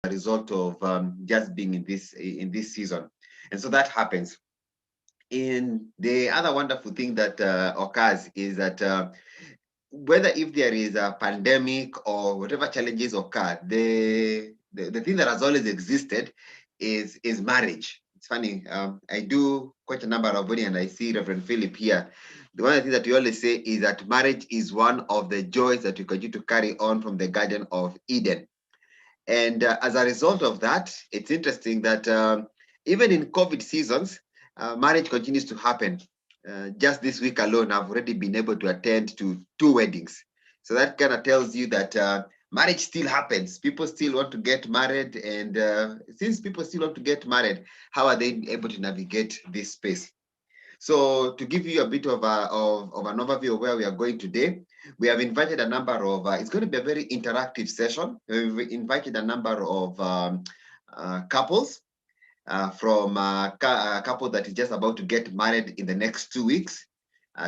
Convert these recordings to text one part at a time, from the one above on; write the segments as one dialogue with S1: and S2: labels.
S1: result of just being in this season. And so that happens. In the other wonderful thing that occurs is that whether if there is a pandemic or whatever challenges occur, the thing that has always existed is marriage. It's funny. I do quite a number of weddings, and I see Reverend Philip here. The one of the things that we always say is that marriage is one of the joys that we continue to carry on from the Garden of Eden. And as a result of that, it's interesting that even in COVID seasons, marriage continues to happen. Just this week alone, I've already been able to attend to 2 weddings. So that kind of tells you that marriage still happens. People still want to get married. And since people still want to get married, how are they able to navigate this space? So to give you a bit of an overview of where we are going today, we have invited a number of, it's going to be a very interactive session. We've invited a number of couples from a couple that is just about to get married in the next 2 weeks,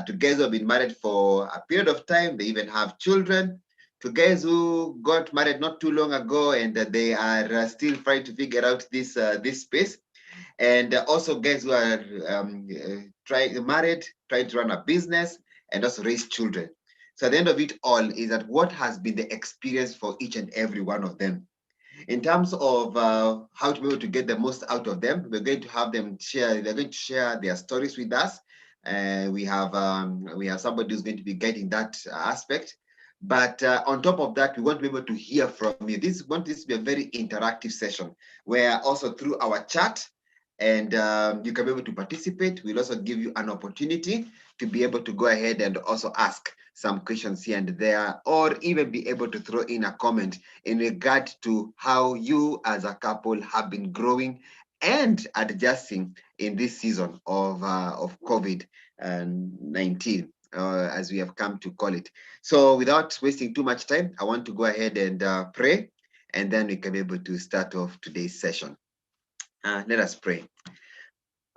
S1: to guys who have been married for a period of time. They even have children. To guys who got married not too long ago and they are still trying to figure out this space. And also guys who are married, trying to run a business and also raise children. So at the end of it all is that what has been the experience for each and every one of them. In terms of how to be able to get the most out of them, we're going to have them share. They're going to share their stories with us. We have somebody who's going to be guiding that aspect. But on top of that, we want to be able to hear from you. We want this to be a very interactive session where also through our chat, and you can be able to participate. We'll also give you an opportunity to be able to go ahead and also ask some questions here and there, or even be able to throw in a comment in regard to how you as a couple have been growing and adjusting in this season of COVID-19, as we have come to call it. So without wasting too much time, I want to go ahead and pray, and then we can be able to start off today's session. Let us pray.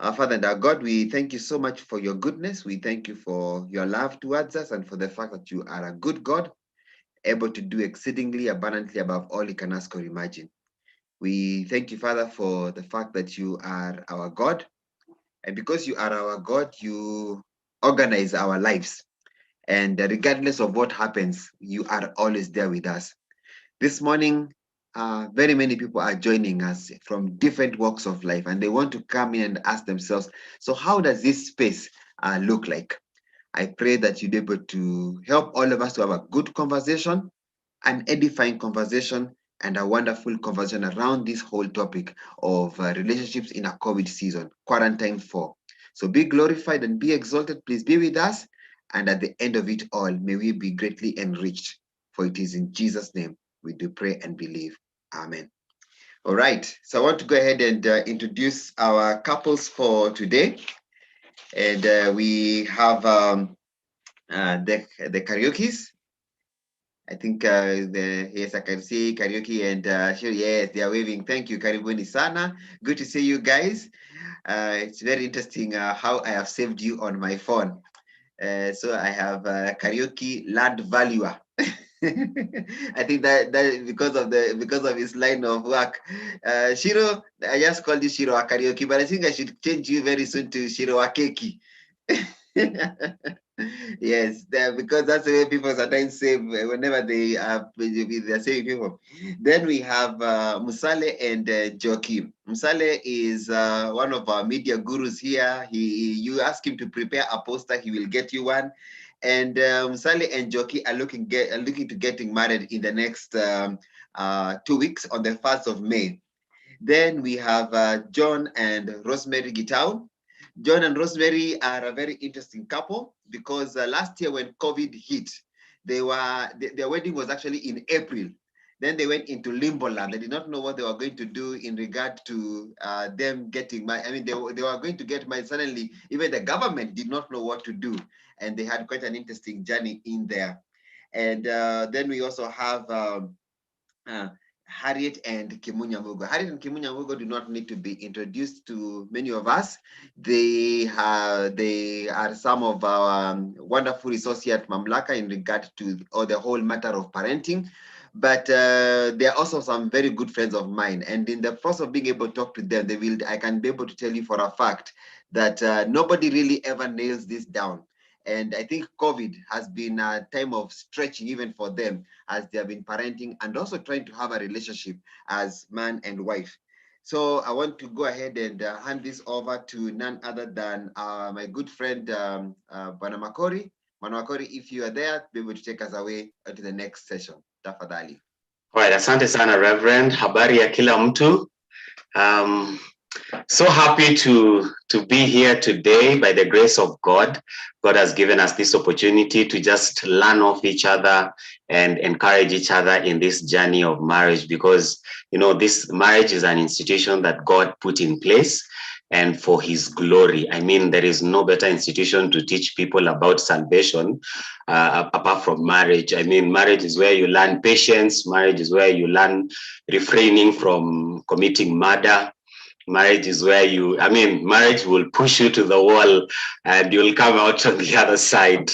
S1: Our Father and our God, we thank you so much for your goodness. We thank you for your love towards us and for the fact that you are a good God, able to do exceedingly abundantly above all you can ask or imagine. We thank you, Father, for the fact that you are our God. And because you are our God, you organize our lives. And regardless of what happens, you are always there with us. This morning, very many people are joining us from different walks of life, and they want to come in and ask themselves, so how does this space look like? I pray that you'll be able to help all of us to have a good conversation, an edifying conversation, and a wonderful conversation around this whole topic of relationships in a COVID season, quarantine 4. So be glorified and be exalted. Please be with us. And at the end of it all, may we be greatly enriched. For it is in Jesus' name we do pray and believe. Amen. All right. So I want to go ahead and introduce our couples for today. And we have the karaokes. I think yes, I can see karaoke and sure, yes, they are waving. Thank you, Karibuni Sana. Good to see you guys. It's very interesting how I have saved you on my phone. So I have karaoke land valuer. I think that because of his line of work. Shiro, I just called you Shiro Karaoke, but I think I should change you very soon to Shiro Akeki. Yes, because that's the way people sometimes say whenever they are saying people. Then we have Musale and Joakim. Musale is one of our media gurus here. You ask him to prepare a poster, he will get you one. And Musale and Joki are looking to getting married in the next 2 weeks on the 1st of May. Then we have John and Rosemary Gitau. John and Rosemary are a very interesting couple because last year when COVID hit, their wedding was actually in April. Then they went into limbo land. They did not know what they were going to do in regard to them getting married. I mean, they were going to get married. Suddenly, even the government did not know what to do. And they had quite an interesting journey in there. And then we also have Harriet and Kimunya Mugo. Harriet and Kimunya Mugo do not need to be introduced to many of us. They are some of our wonderful resources at Mamlaka in regard to the whole matter of parenting. but they are also some very good friends of mine. And in the process of being able to talk to them, I can be able to tell you for a fact that nobody really ever nails this down. And I think COVID has been a time of stretching even for them as they have been parenting and also trying to have a relationship as man and wife. So I want to go ahead and hand this over to none other than my good friend, Bwana Makori. Bwana Makori, if you are there, be able to take us away to the next session. Tafadhali.
S2: Right, asante sana Reverend. Habari ya kila mtu. So happy to be here today by the grace of God. God has given us this opportunity to just learn of each other and encourage each other in this journey of marriage, because, you know, this marriage is an institution that God put in place and for his glory. I mean, there is no better institution to teach people about salvation apart from marriage. I mean, marriage is where you learn patience. Marriage is where you learn refraining from committing murder. Marriage is where marriage will push you to the wall and you'll come out on the other side.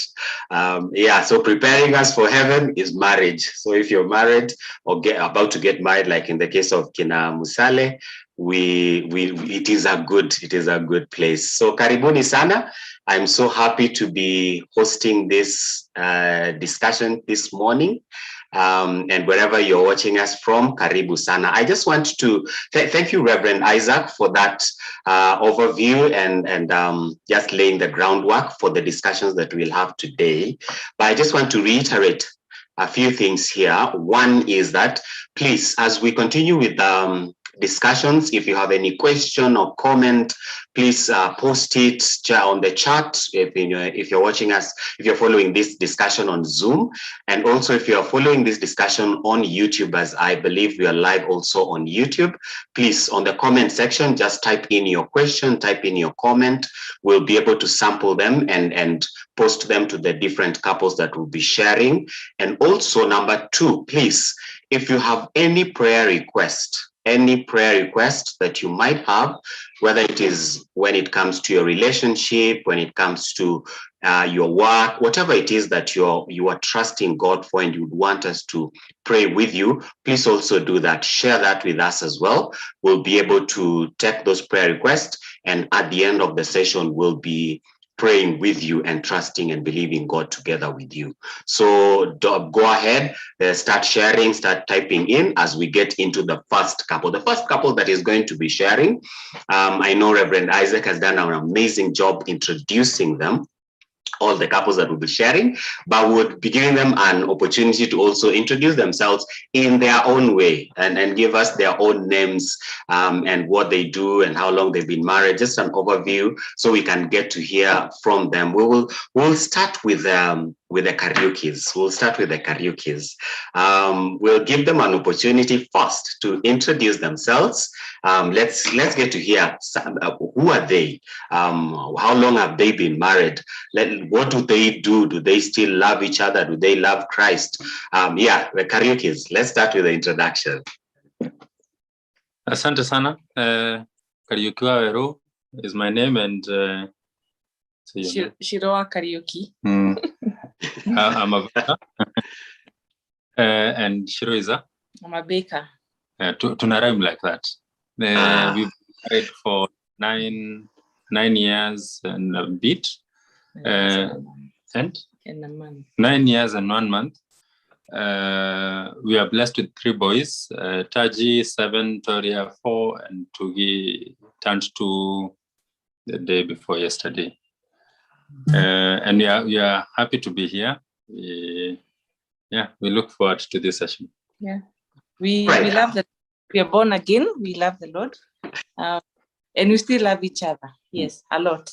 S2: So preparing us for heaven is marriage. So if you're married or about to get married, like in the case of Kina Musale, it is a good place. So karibuni sana. I'm so happy to be hosting this discussion this morning. And wherever you're watching us from, karibu sana. I just want to thank you, Reverend Isaac, for that overview and just laying the groundwork for the discussions that we'll have today. But I just want to reiterate a few things here. One is that, please, as we continue with discussions, if you have any question or comment, please post it on the chat if you're watching us, if you're following this discussion on Zoom, and also if you're following this discussion on YouTube, as I believe we are live also on YouTube. Please, on the comment section, just type in your question, type in your comment. We'll be able to sample them and post them to the different couples that will be sharing. And also, number two, please, if you have any prayer request that you might have, whether it is when it comes to your relationship, when it comes to your work, whatever it is that you are trusting God for and you would want us to pray with you, please also do that. Share that with us as well. We'll be able to take those prayer requests, and at the end of the session, we'll be praying with you and trusting and believing God together with you. So go ahead, start sharing, start typing in as we get into the first couple. The first couple that is going to be sharing, I know Reverend Isaac has done an amazing job introducing them, all the couples that will be sharing, but would be giving them an opportunity to also introduce themselves in their own way and give us their own names and what they do and how long they've been married, just an overview so we can get to hear from them. We'll start with the karaoke's. We'll give them an opportunity first to introduce themselves. Let's get to hear who are they? How long have they been married? What do they do? Do they still love each other? Do they love Christ? The karaoke's. Let's start with the introduction.
S3: Asante sana. Karaoke Waweru is my name, and
S4: Shiroa Karaoke.
S3: I'm a baker. And Shiro is
S4: I'm a baker.
S3: Tuna rhyme like that. We've been married for 9 years and a bit. And
S4: In a month.
S3: 9 years and 1 month. We are blessed with 3 boys, Taji 7, Toria 4, and Tugi turned 2 the day before yesterday. And we are happy to be here. We look forward to this session.
S4: Yeah, we love that we are born again. We love the Lord, and we still love each other. Yes, a lot.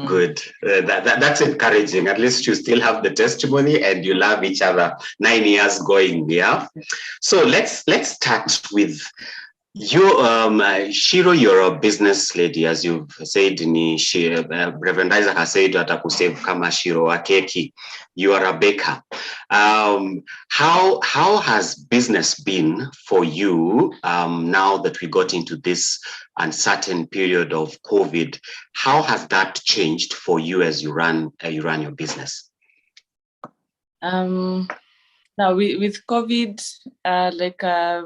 S2: Good. That's encouraging. At least you still have the testimony and you love each other. 9 years going, yeah. So let's start with you, Shiro. You're a business lady, as you've said. Reverend Isaac has said that akusave kama Shiro akeki. You are a baker. How has business been for you now that we got into this uncertain period of COVID? How has that changed for you as you run your business?
S4: Now, with COVID, like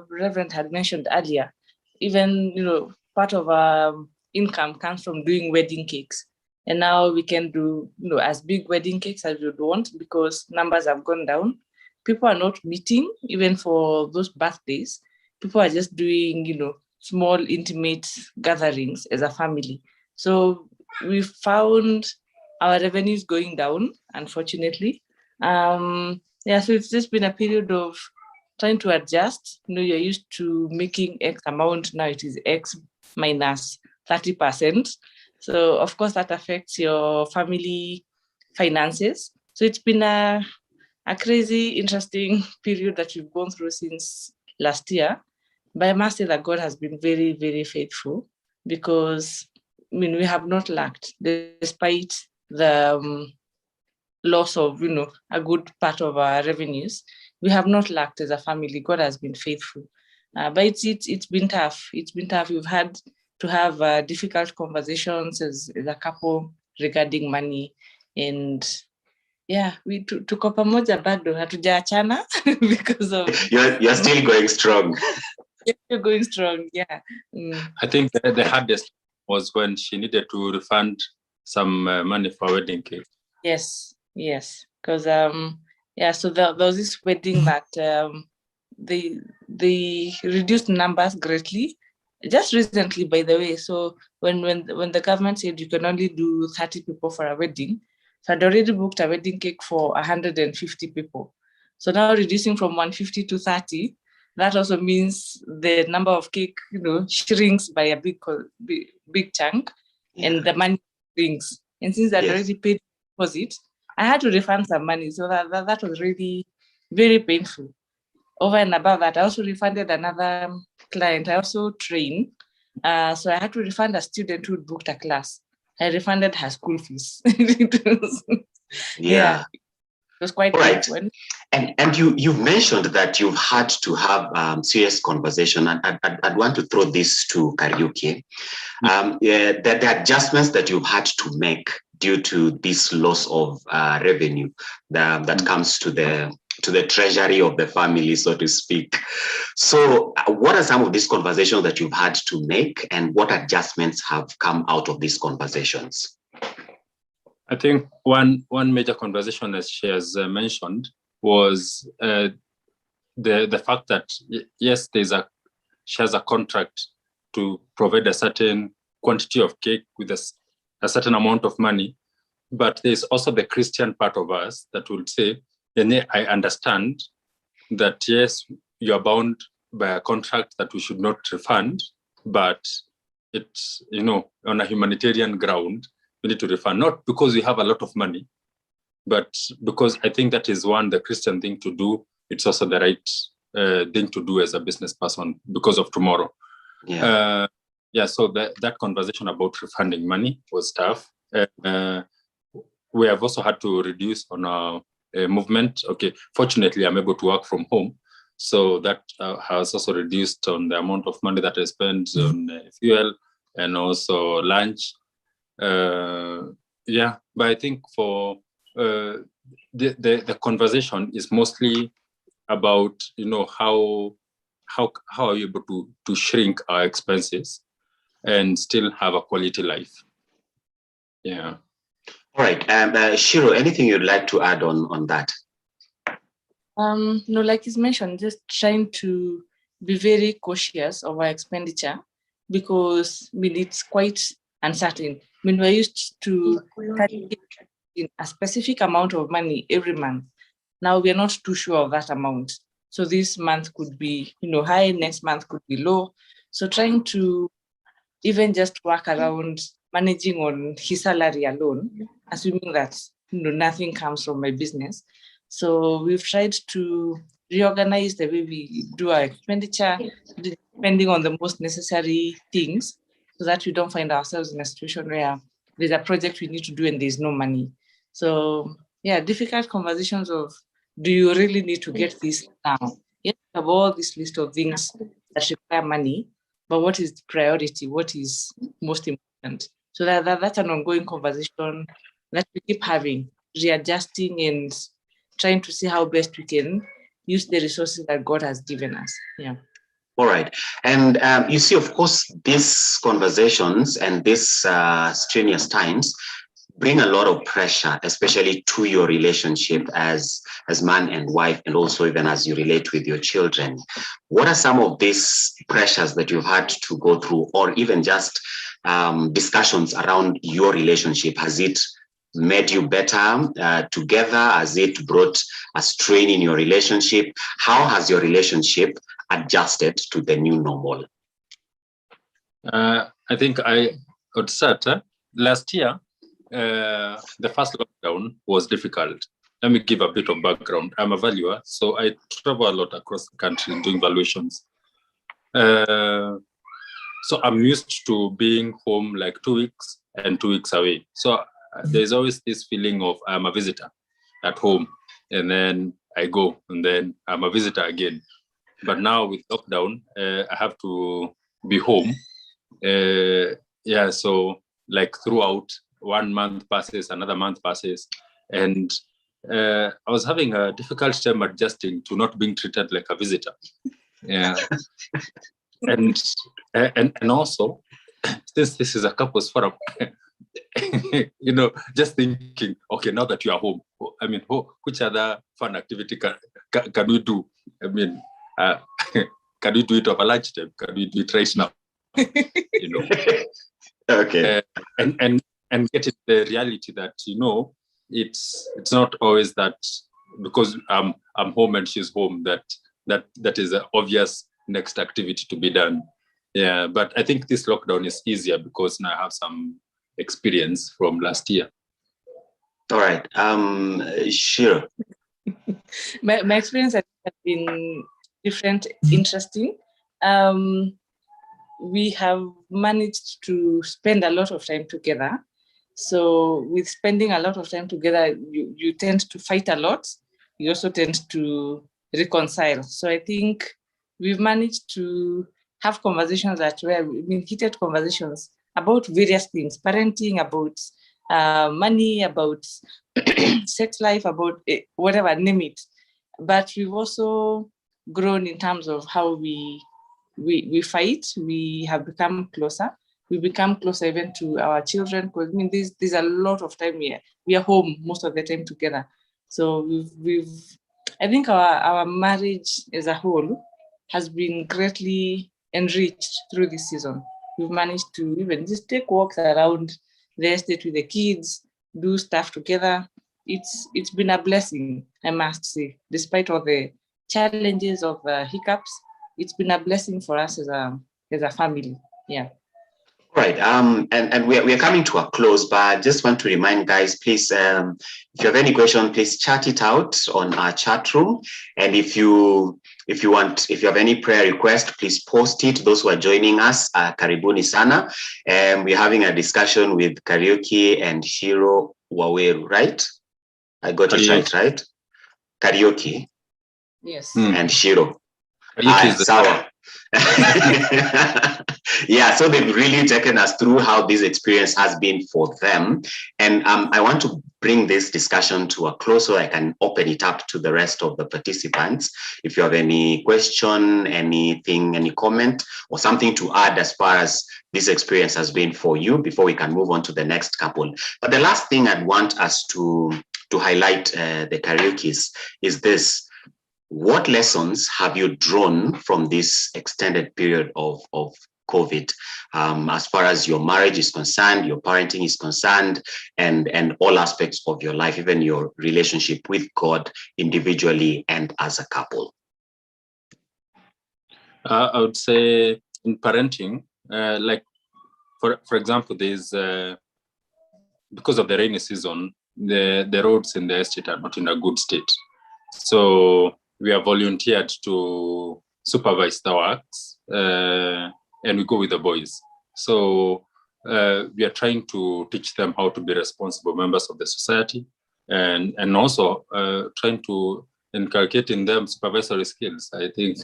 S4: Reverend had mentioned earlier, even, part of our income comes from doing wedding cakes. And now we can do, as big wedding cakes as we would want because numbers have gone down. People are not meeting even for those birthdays. People are just doing, small intimate gatherings as a family. So we found our revenues going down, unfortunately. So it's just been a period of trying to adjust. You're used to making X amount, now it is X minus 30%. So of course that affects your family finances. So it's been a crazy, interesting period that we've gone through since last year. But I must say that God has been very, very faithful because, we have not lacked despite the loss of, a good part of our revenues. We have not lacked as a family. God has been faithful. But it's been tough. It's been tough. We've had to have difficult conversations as a couple regarding money. And we tuko pamoja bado hatujaachana because of
S2: you're still going strong.
S4: You're going strong, yeah.
S3: I think the hardest was when she needed to refund some money for wedding cake.
S4: Yes, because so there was this wedding that they reduced numbers greatly just recently, by the way. So when the government said you can only do 30 people for a wedding, so I'd already booked a wedding cake for 150 people. So now reducing from 150 to 30, that also means the number of cake, shrinks by a big chunk, and the money shrinks. And since I'd already paid deposit, I had to refund some money. So that was really very painful. Over and above that, I also refunded another client. I also train. So I had to refund a student who booked a class. I refunded her school fees. It was quite painful.
S2: And you've mentioned that you've had to have serious conversation. I'd want to throw this to Kariuki. The adjustments that you've had to make due to this loss of revenue that comes to the treasury of the family, so to speak. So what are some of these conversations that you've had to make, and what adjustments have come out of these conversations?
S3: I think one major conversation, as she has mentioned, was the fact that yes, she has a contract to provide a certain quantity of cake with a certain amount of money, but there's also the Christian part of us that will say, I understand that yes, you are bound by a contract that we should not refund, but it's, on a humanitarian ground, we need to refund, not because we have a lot of money, but because I think that is the Christian thing to do. It's also the right thing to do as a business person because of tomorrow. So that conversation about refunding money was tough. We have also had to reduce on our movement. Okay, fortunately, I'm able to work from home. So that has also reduced on the amount of money that I spend on fuel and also lunch. But I think for the conversation is mostly about, how are you able to shrink our expenses and still have a quality life. Yeah.
S2: All right. Shiro, anything you'd like to add on that?
S4: No, like he's mentioned, just trying to be very cautious of our expenditure because it's quite uncertain. We're used to a specific amount of money every month. Now we're not too sure of that amount. So this month could be, high, next month could be low. So trying to even just work around managing on his salary alone, assuming that nothing comes from my business. So we've tried to reorganize the way we do our expenditure, depending on the most necessary things, so that we don't find ourselves in a situation where there's a project we need to do and there's no money. So difficult conversations of, do you really need to get this now? Yes, we have all this list of things that require money, but what is the priority? What is most important? So that's an ongoing conversation that we keep having, readjusting and trying to see how best we can, use the resources that God has given us. Yeah.
S2: All right. And you see, of course, these conversations and these strenuous times bring a lot of pressure, especially to your relationship as man and wife, and also even as you relate with your children. What are some of these pressures that you've had to go through, or even just discussions around your relationship? Has it made you better together? Has it brought a strain in your relationship? How has your relationship adjusted to the new normal?
S3: I think I would start. Last year, the first lockdown was difficult. Let me give a bit of background. I'm a valuer, so I travel a lot across the country doing valuations. So I'm used to being home like 2 weeks and 2 weeks away. So there's always this feeling of I'm a visitor at home, and then I go, and then I'm a visitor again. But now with lockdown, I have to be home. So like throughout, 1 month passes, another month passes, and I was having a difficult time adjusting to not being treated like a visitor. Yeah. and also, since this is a couples forum, just thinking, okay, now that you are home, I mean, which other fun activity can we do? I mean, can we do it over lunchtime? Can we do it right now?
S2: Okay.
S3: And getting the reality that it's not always that because I'm home and she's home that is an obvious next activity to be done. Yeah, but I think this lockdown is easier because now I have some experience from last year.
S2: All right. Sure.
S4: My experience has been different, interesting. We have managed to spend a lot of time together. So with spending a lot of time together, you tend to fight a lot. You also tend to reconcile. So I think we've managed to have conversations heated conversations about various things, parenting, about money, about sex life, about whatever, name it. But we've also grown in terms of how we fight. We have become closer. We become closer even to our children, because I mean, there's a lot of time here. We are home most of the time together. So I think our marriage as a whole has been greatly enriched through this season. We've managed to even just take walks around the estate with the kids, do stuff together. It's been a blessing, I must say, despite all the challenges of the hiccups. It's been a blessing for us as a family. Yeah.
S2: Right. And we're coming to a close, but I just want to remind guys, please, if you have any question, please chat it out on our chat room. And if you have any prayer request, please post it. Those who are joining us, karibuni sana. And we're having a discussion with Karaoke and Shiro Waweru, right? I got it right? Karaoke.
S4: Yes.
S2: And Shiro.
S3: Karaoke
S2: Sawa. Yeah, so they've really taken us through how this experience has been for them. And I want to bring this discussion to a close so I can open it up to the rest of the participants. If you have any question, anything, any comment, or something to add as far as this experience has been for you before we can move on to the next couple. But the last thing I'd want us to highlight the karaoke is this. What lessons have you drawn from this extended period of COVID, as far as your marriage is concerned, your parenting is concerned, and all aspects of your life, even your relationship with God individually and as a couple?
S3: I would say in parenting, like for example, there's because of the rainy season, the roads in the estate are not in a good state. So we are volunteered to supervise the works, and we go with the boys. So we are trying to teach them how to be responsible members of the society, and also trying to inculcate in them supervisory skills. I think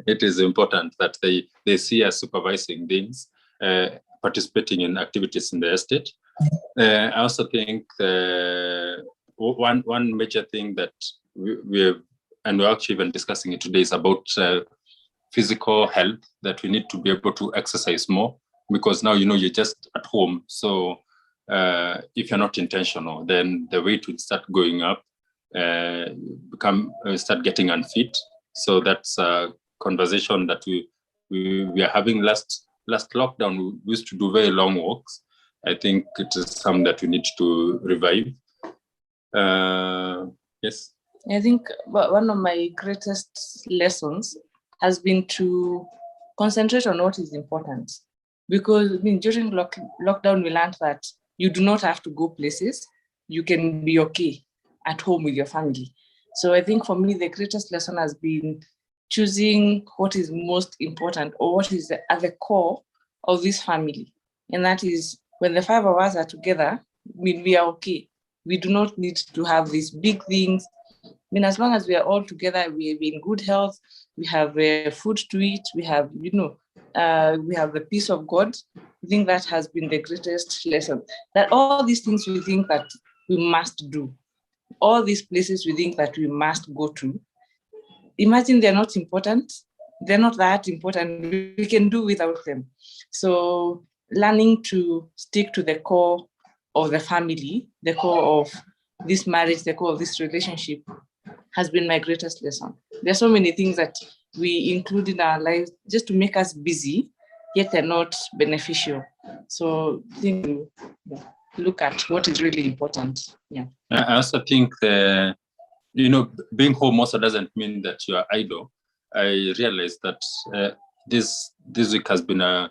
S3: it is important that they see us supervising things, participating in activities in the estate. I also think one major thing that we've and we're actually even discussing it today, is about physical health, that we need to be able to exercise more, because now, you're just at home. So if you're not intentional, then the weight would start going up, start getting unfit. So that's a conversation that we are having. Last lockdown, we used to do very long walks. I think it is something that we need to revive. Yes.
S4: I think one of my greatest lessons has been to concentrate on what is important. Because during lockdown, we learned that you do not have to go places. You can be okay at home with your family. So I think for me, the greatest lesson has been choosing what is most important, or what is at the core of this family. And that is, when the 5 of us are together, we are okay. We do not need to have these big things. As long as we are all together, we are in good health, we have food to eat, we have, we have the peace of God. I think that has been the greatest lesson. That all these things we think that we must do, all these places we think that we must go to, imagine they're not important. They're not that important. We can do without them. So learning to stick to the core of the family, the core of this marriage, the core of this relationship, has been my greatest lesson. There are so many things that we include in our lives just to make us busy, yet they're not beneficial. So I think look at what is really important. Yeah.
S3: I also think being home also doesn't mean that you are idle. I realized that this week has been a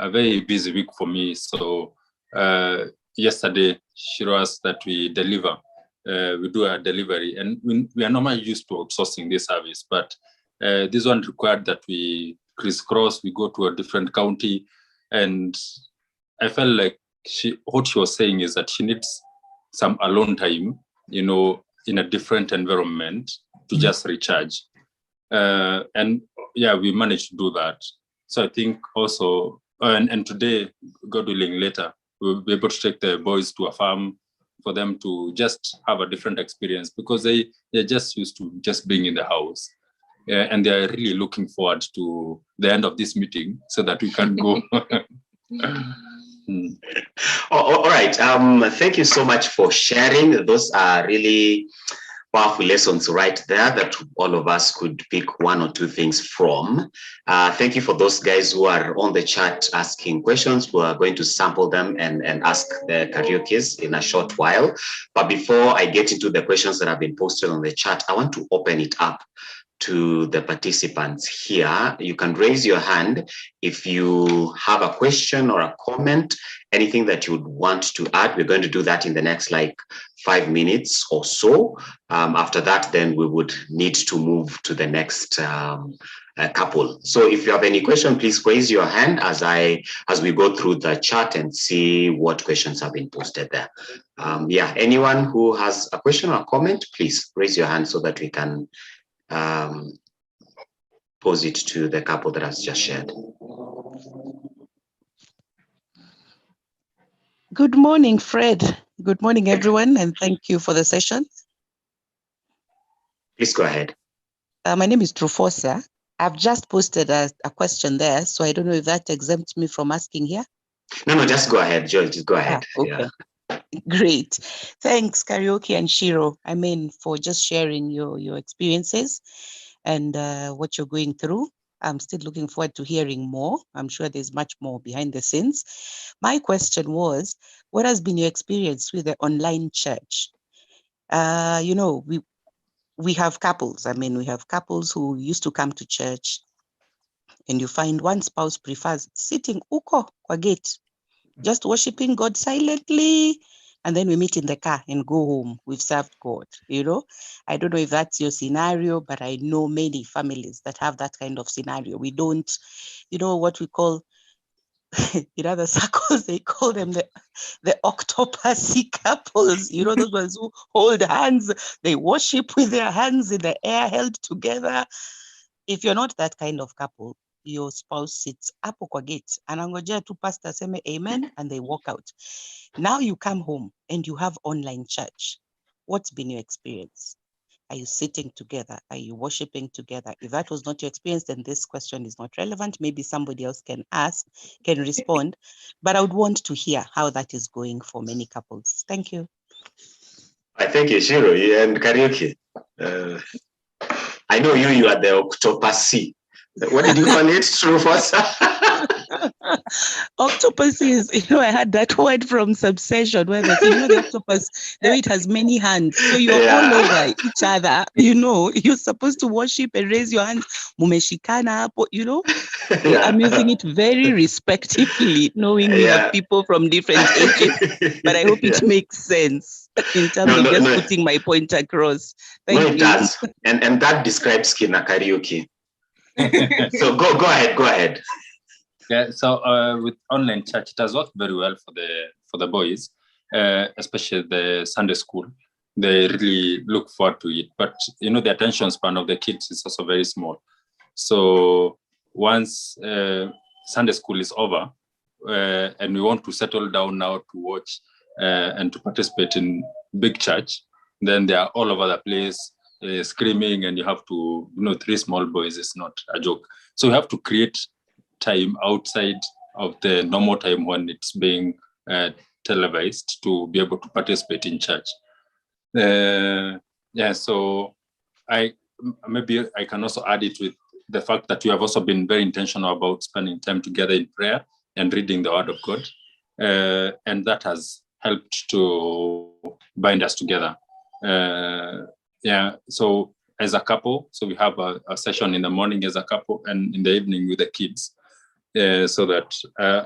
S3: very busy week for me. So yesterday, she asked that we deliver. We do a delivery, and we are normally used to outsourcing this service, but this one required that we crisscross, we go to a different county, and I felt like what she was saying is that she needs some alone time, in a different environment to just recharge. And yeah, we managed to do that. So I think also, and today, God willing, later, we'll be able to take the boys to a farm for them to just have a different experience, because they're just used to just being in the house. And they're really looking forward to the end of this meeting so that we can go.
S2: All right. Thank you so much for sharing. Those are really powerful lessons right there that all of us could pick one or two things from. Thank you for those guys who are on the chat asking questions. We are going to sample them and ask the karaokes in a short while. But before I get into the questions that have been posted on the chat, I want to open it up to the participants here. You can raise your hand if you have a question or a comment, anything that you would want to add. We're going to do that in the next 5 minutes or so. After that, then we would need to move to the next couple. So if you have any question, please raise your hand as we go through the chat and see what questions have been posted there. Anyone who has a question or a comment, please raise your hand so that we can pose it to the couple that has just shared.
S5: Good morning, Fred. Good morning, everyone, and thank you for the session.
S2: Please go ahead.
S5: My name is Trufosa. I've just posted a question there, so I don't know if that exempts me from asking here.
S2: No, just go ahead, Joel. Just go ahead.
S5: Okay. Yeah. Great. Thanks, Karaoke and Shiro, for just sharing your experiences and what you're going through. I'm still looking forward to hearing more. I'm sure there's much more behind the scenes. My question was, what has been your experience with the online church? We have couples. We have couples who used to come to church, and you find one spouse prefers sitting uko kwa gate, just worshiping God silently, and then we meet in the car and go home. We've served God, I don't know if that's your scenario, but I know many families that have that kind of scenario. We don't, what we call, in other circles, they call them the octopussy couples, those ones who hold hands, they worship with their hands in the air held together. If you're not that kind of couple, your spouse sits hapo kwa gate, anangojea tu pastor seme amen, and they walk out. Now you come home and you have online church. What's been your experience? Are you sitting together? Are you worshiping together? If that was not your experience, then this question is not relevant. Maybe somebody else can respond, but I would want to hear how that is going for many couples. Thank you.
S2: I thank you, Shiro, and karaoke. I know you are the octopussy. What did you call it? True force?
S5: Octopus is, I had that word from Succession where they say, the octopus, the way it has many hands. So you're all over each other, you're supposed to worship and raise your hands. Mumeshikana, I'm using it very respectively, knowing we have people from different ages, but I hope it makes sense in terms of just putting my point across. Thank you.
S2: It does. And that describes Kina karaoke. So go ahead.
S3: Yeah, so with online church, it has worked very well for the boys, especially the Sunday school. They really look forward to it. But the attention span of the kids is also very small. So once Sunday school is over, and we want to settle down now to watch and to participate in big church, then they are all over the place screaming, and you have to, 3 small boys is not a joke. So we have to create time outside of the normal time when it's being televised to be able to participate in church. So I can also add it with the fact that we have also been very intentional about spending time together in prayer and reading the Word of God, and that has helped to bind us together. So as a couple, so we have a session in the morning as a couple and in the evening with the kids. So that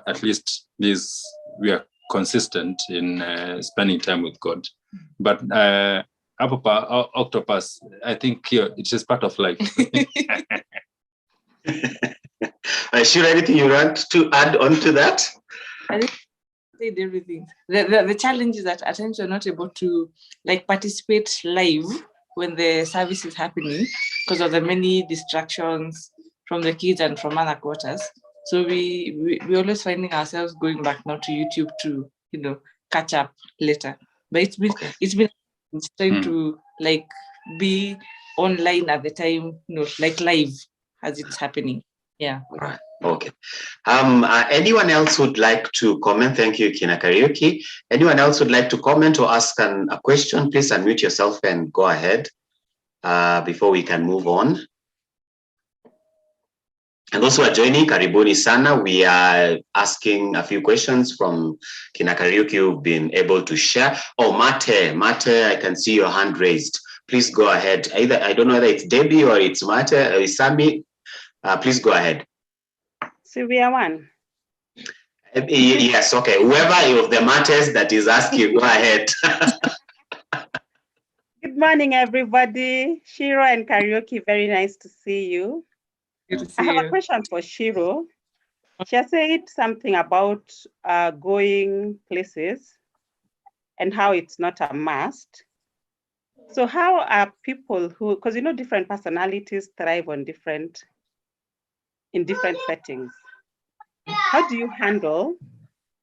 S3: at least we are consistent in spending time with God. But octopus, I think it's just part of life.
S2: Shiro, anything you want to add on to that?
S4: I think I said everything. The challenge is that at times we're not able to participate live when the service is happening because of the many distractions from the kids and from other quarters. So we're always finding ourselves going back now to YouTube to catch up later. But it's been trying to be online at the time, live as it's happening. Yeah.
S2: Right. Okay. Anyone else would like to comment? Thank you, Kina Karaoke. Anyone else would like to comment or ask a question? Please unmute yourself and go ahead before we can move on. And those who are joining, karibuni sana. We are asking a few questions from Kina Karaoke who've been able to share. Oh, Mate, I can see your hand raised. Please go ahead. Either I don't know whether it's Debbie or it's Mate or it's Sami. Please go ahead.
S6: Sylvia one.
S2: Yes, okay. Whoever of the matters that is asking, go ahead.
S6: Good morning, everybody. Shiro and Karaoke, very nice to see you.
S4: Good to see
S6: I have
S4: you.
S6: a question for Shiro. She has said something about going places and how it's not a must. So how are people who, because different personalities thrive in different settings. How do you handle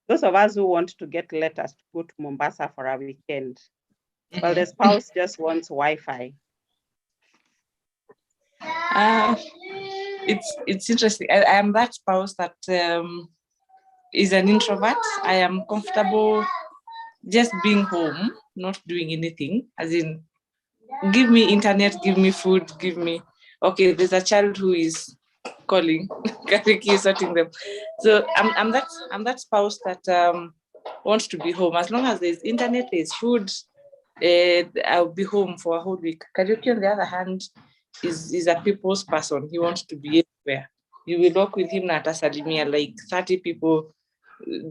S6: those of us who want to get letters to go to Mombasa for a weekend? Well, the spouse just wants Wi-Fi.
S4: It's interesting. I am that spouse that is an introvert. I am comfortable just being home, not doing anything. As in, give me internet, give me food, give me. Okay, there's a child who is calling. Kariki is sorting them. So I'm that spouse that wants to be home. As long as there's internet, there's food, I'll be home for a whole week. Karaoke, on the other hand, is a people's person. He wants to be everywhere. You will walk with him at Asalimia, like 30 people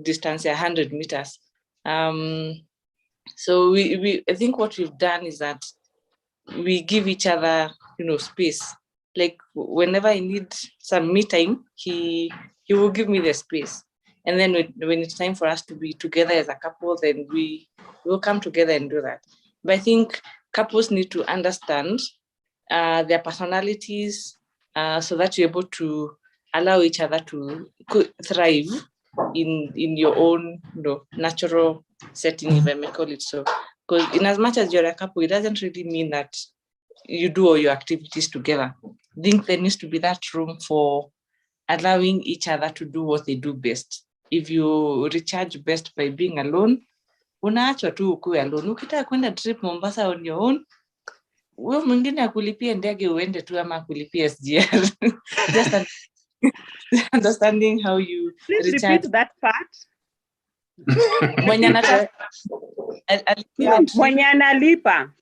S4: distance, 100 meters. So I think what we've done is that we give each other, space. Like whenever I need some me time, he will give me the space. And then when it's time for us to be together as a couple, then we will come together and do that. But I think couples need to understand their personalities so that you're able to allow each other to thrive in your own natural setting, if I may call it so. Because in as much as you're a couple, it doesn't really mean that you do all your activities together. I think there needs to be that room for allowing each other to do what they do best. If you recharge best by being alone, unaachwa tu ukue alone. Ukitaka kwenda trip Mombasa on your own, wewe mwingine akulipie ndege uende tu ama akulipie SGR. Just understanding how you
S6: Please
S4: recharge.
S6: repeat that part.
S4: Mwenye anataka
S6: Mwenye analipa.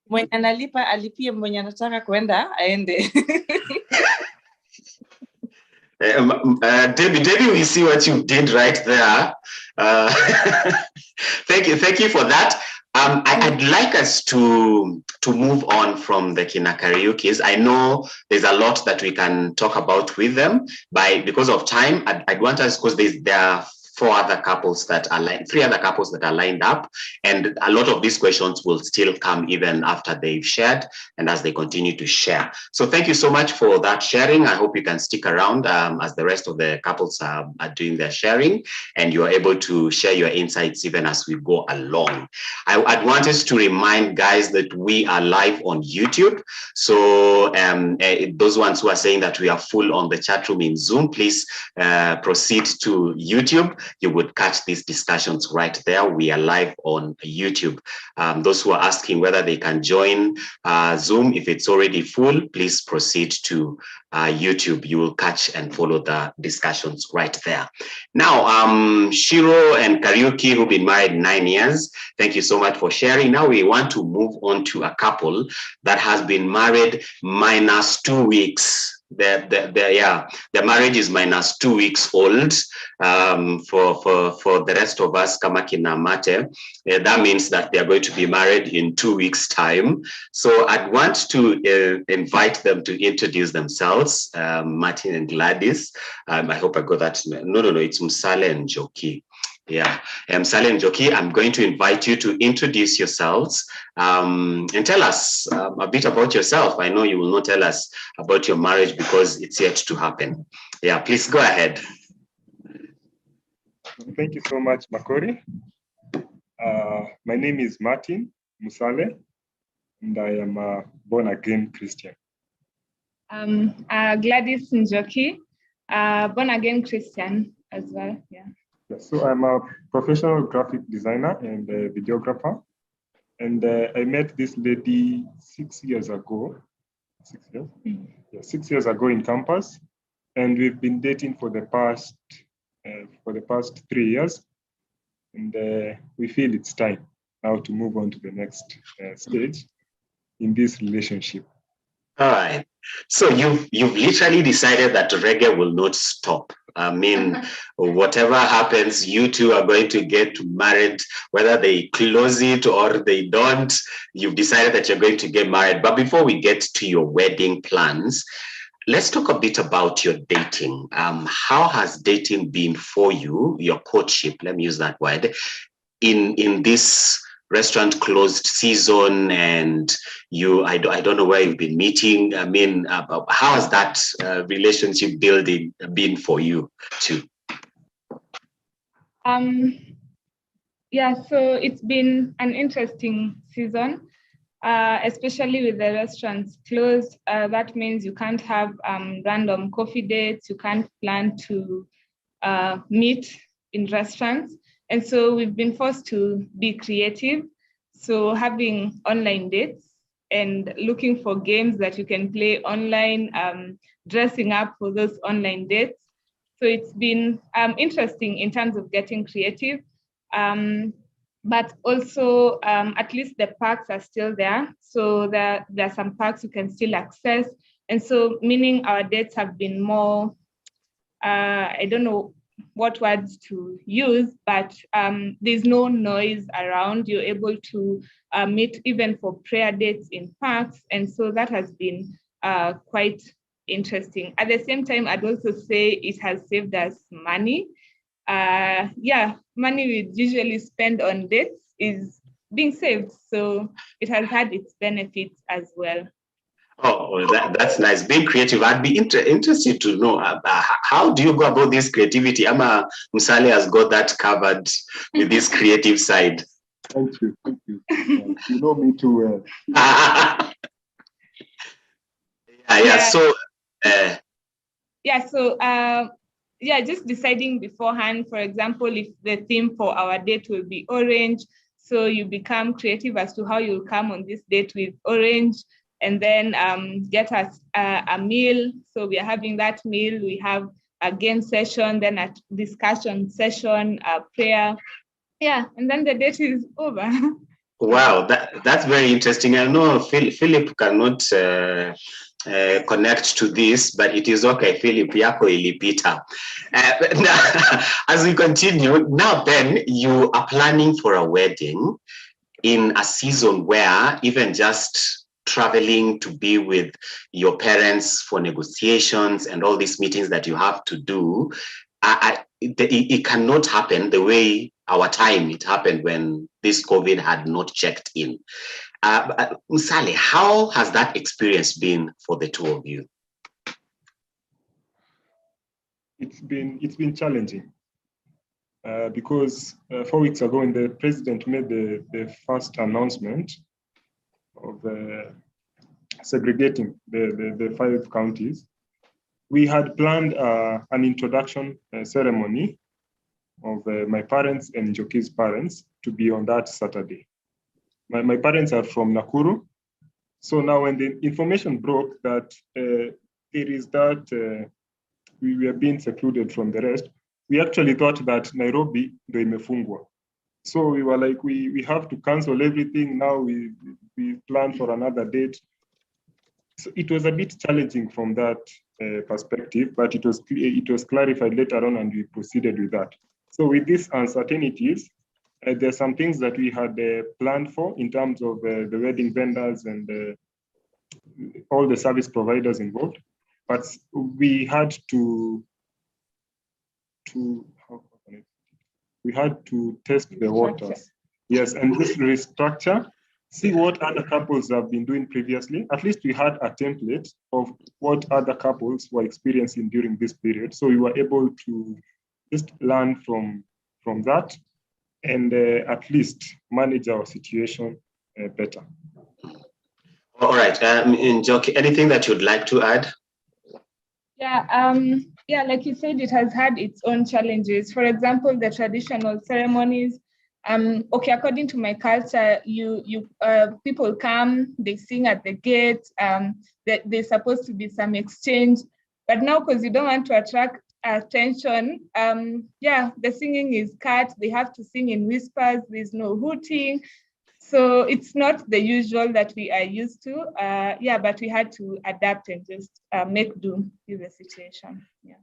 S4: Mwenye analipa alipie, mwenye anataka kwenda aende.
S2: Debbie, we see what you did right there. Thank you for that. I'd like us to move on from the Kina Karaokes. I know there's a lot that we can talk about with them, but because of time, I'd want us, because there are three other couples that are lined up, and a lot of these questions will still come even after they've shared and as they continue to share. So thank you so much for that sharing. I hope you can stick around as the rest of the couples are doing their sharing, and you're able to share your insights even as we go along. I'd want us to remind guys that we are live on YouTube. So those ones who are saying that we are full on the chat room in Zoom, please proceed to YouTube. You would catch these discussions right there. We are live on YouTube. Those who are asking whether they can join Zoom, if it's already full, please proceed to YouTube. You will catch and follow the discussions right there. Now, Shiro and Karaoke, who've been married 9 years, thank you so much for sharing. Now we want to move on to a couple that has been married minus 2 weeks. The marriage is minus 2 weeks old. For the rest of us, kama kina Mate, that means that they are going to be married in 2 weeks' time. So I'd want to invite them to introduce themselves, Martin and Gladys. I hope I got that. No, it's Msale and Joki. Yeah, Msale and Joki, I'm going to invite you to introduce yourselves and tell us a bit about yourself. I know you will not tell us about your marriage because it's yet to happen. Yeah, please go ahead.
S7: Thank you so much, Makori. My name is Martin Musale, and I am a born-again Christian.
S8: Gladys Njoki, born-again Christian as well, yeah.
S7: So I'm a professional graphic designer and a videographer. And I met this lady 6 years ago. 6 years? Mm-hmm. Yeah, 6 years ago in campus. And we've been dating for the past 3 years. And we feel it's time now to move on to the next stage in this relationship.
S2: All right. So you've literally decided that reggae will not stop. I mean, whatever happens, you two are going to get married, whether they close it or they don't. You've decided that you're going to get married. But before we get to your wedding plans, let's talk a bit about your dating. How has dating been for you, your courtship, let me use that word, in this restaurant closed season, and I don't know where you've been meeting. I mean, how has that relationship building been for you too?
S8: Yeah, so it's been an interesting season, especially with the restaurants closed. That means you can't have random coffee dates. You can't plan to meet in restaurants. And so we've been forced to be creative. So having online dates and looking for games that you can play online, dressing up for those online dates. So it's been interesting in terms of getting creative. But also, at least the parks are still there. So there are some parks you can still access. And so meaning our dates have been more, I don't know what words to use, but there's no noise around. You're able to meet even for prayer dates in parks. And so that has been quite interesting. At the same time, I'd also say it has saved us money. Money we usually spend on dates is being saved. So it has had its benefits as well.
S2: Oh, that's nice. Being creative. I'd be interested to know how do you go about this creativity? Ama Musale has got that covered with this creative side.
S7: Thank you. You know me too well.
S8: Just deciding beforehand. For example, if the theme for our date will be orange, so you become creative as to how you'll come on this date with orange, and then get us a meal. So we are having that meal. We have a game session, then a discussion session, a prayer. Yeah, and then the date is over.
S2: Wow, that's very interesting. I know Philip cannot connect to this, but it is okay. Philip, yako ilipita. As we continue, now then you are planning for a wedding in a season where even just traveling to be with your parents for negotiations and all these meetings that you have to do, it cannot happen the way our time it happened when this COVID had not checked in. Musale, how has that experience been for the two of you?
S7: It's been challenging because 4 weeks ago, when the president made the first announcement of segregating the 5 counties, we had planned an introduction ceremony of my parents and Njoki's parents to be on that Saturday. My parents are from Nakuru. So now when the information broke that we were being secluded from the rest, we actually thought that Nairobi ndo imefungwa. So we were like, we have to cancel everything. Now we plan for another date. So it was a bit challenging from that perspective, but it was clarified later on and we proceeded with that. So with these uncertainties, there's some things that we had planned for in terms of the wedding vendors and all the service providers involved, but we had to test the waters. Yes, and just restructure, see what other couples have been doing previously. At least we had a template of what other couples were experiencing during this period. So we were able to just learn from that and at least manage our situation better.
S2: All right, Njoki, anything that you'd like to add?
S8: Like you said, it has had its own challenges. For example, the traditional ceremonies. According to my culture, people come, they sing at the gate. There's supposed to be some exchange, but now because you don't want to attract attention, the singing is cut. They have to sing in whispers. There's no hooting. So it's not the usual that we are used to, but we had to adapt and just make do with the situation. Yeah.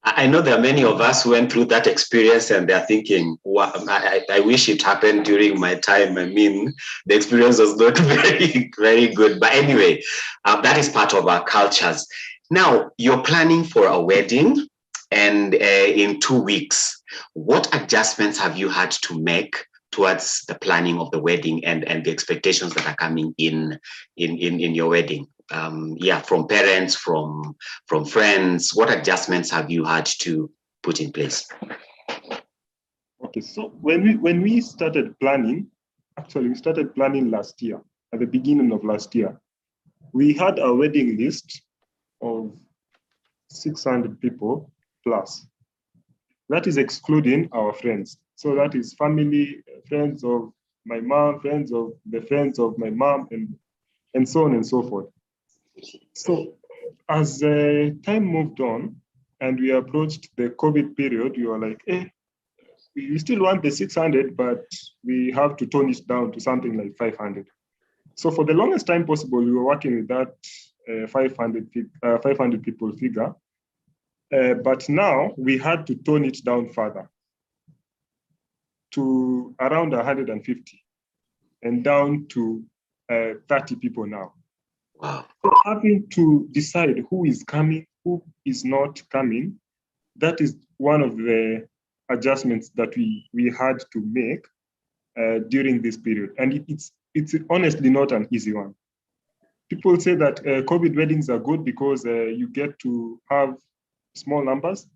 S2: I know there are many of us who went through that experience and they're thinking, I wish it happened during my time. I mean, the experience was not very, very good. But anyway, that is part of our cultures. Now, you're planning for a wedding and in 2 weeks, what adjustments have you had to make towards the planning of the wedding and the expectations that are coming in your wedding? From parents, from friends, what adjustments have you had to put in place?
S7: Okay, so when we started planning, actually we started planning last year, at the beginning of last year. We had a wedding list of 600 people plus. That is excluding our friends. So that is family, friends of my mom, friends of the friends of my mom, and so on and so forth. So as time moved on and we approached the COVID period, we were like, we still want the 600, but we have to tone it down to something like 500. So for the longest time possible, we were working with that 500 people figure. But now we had to tone it down further to around 150 and down to 30 people now.
S2: Wow.
S7: So having to decide who is coming, who is not coming, that is one of the adjustments that we had to make during this period. And it's honestly not an easy one. People say that COVID weddings are good because you get to have small numbers.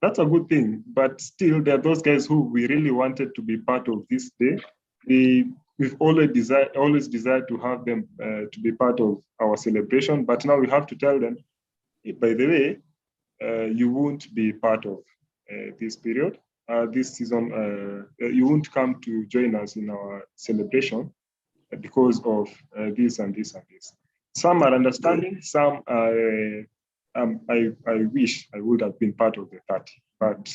S7: That's a good thing, but still there are those guys who we really wanted to be part of this day. We we've always desired to have them to be part of our celebration, but now we have to tell them, by the way, you won't be part of this period, this season. You won't come to join us in our celebration because of this and this and this. Some are understanding, some are, I wish I would have been part of the party, but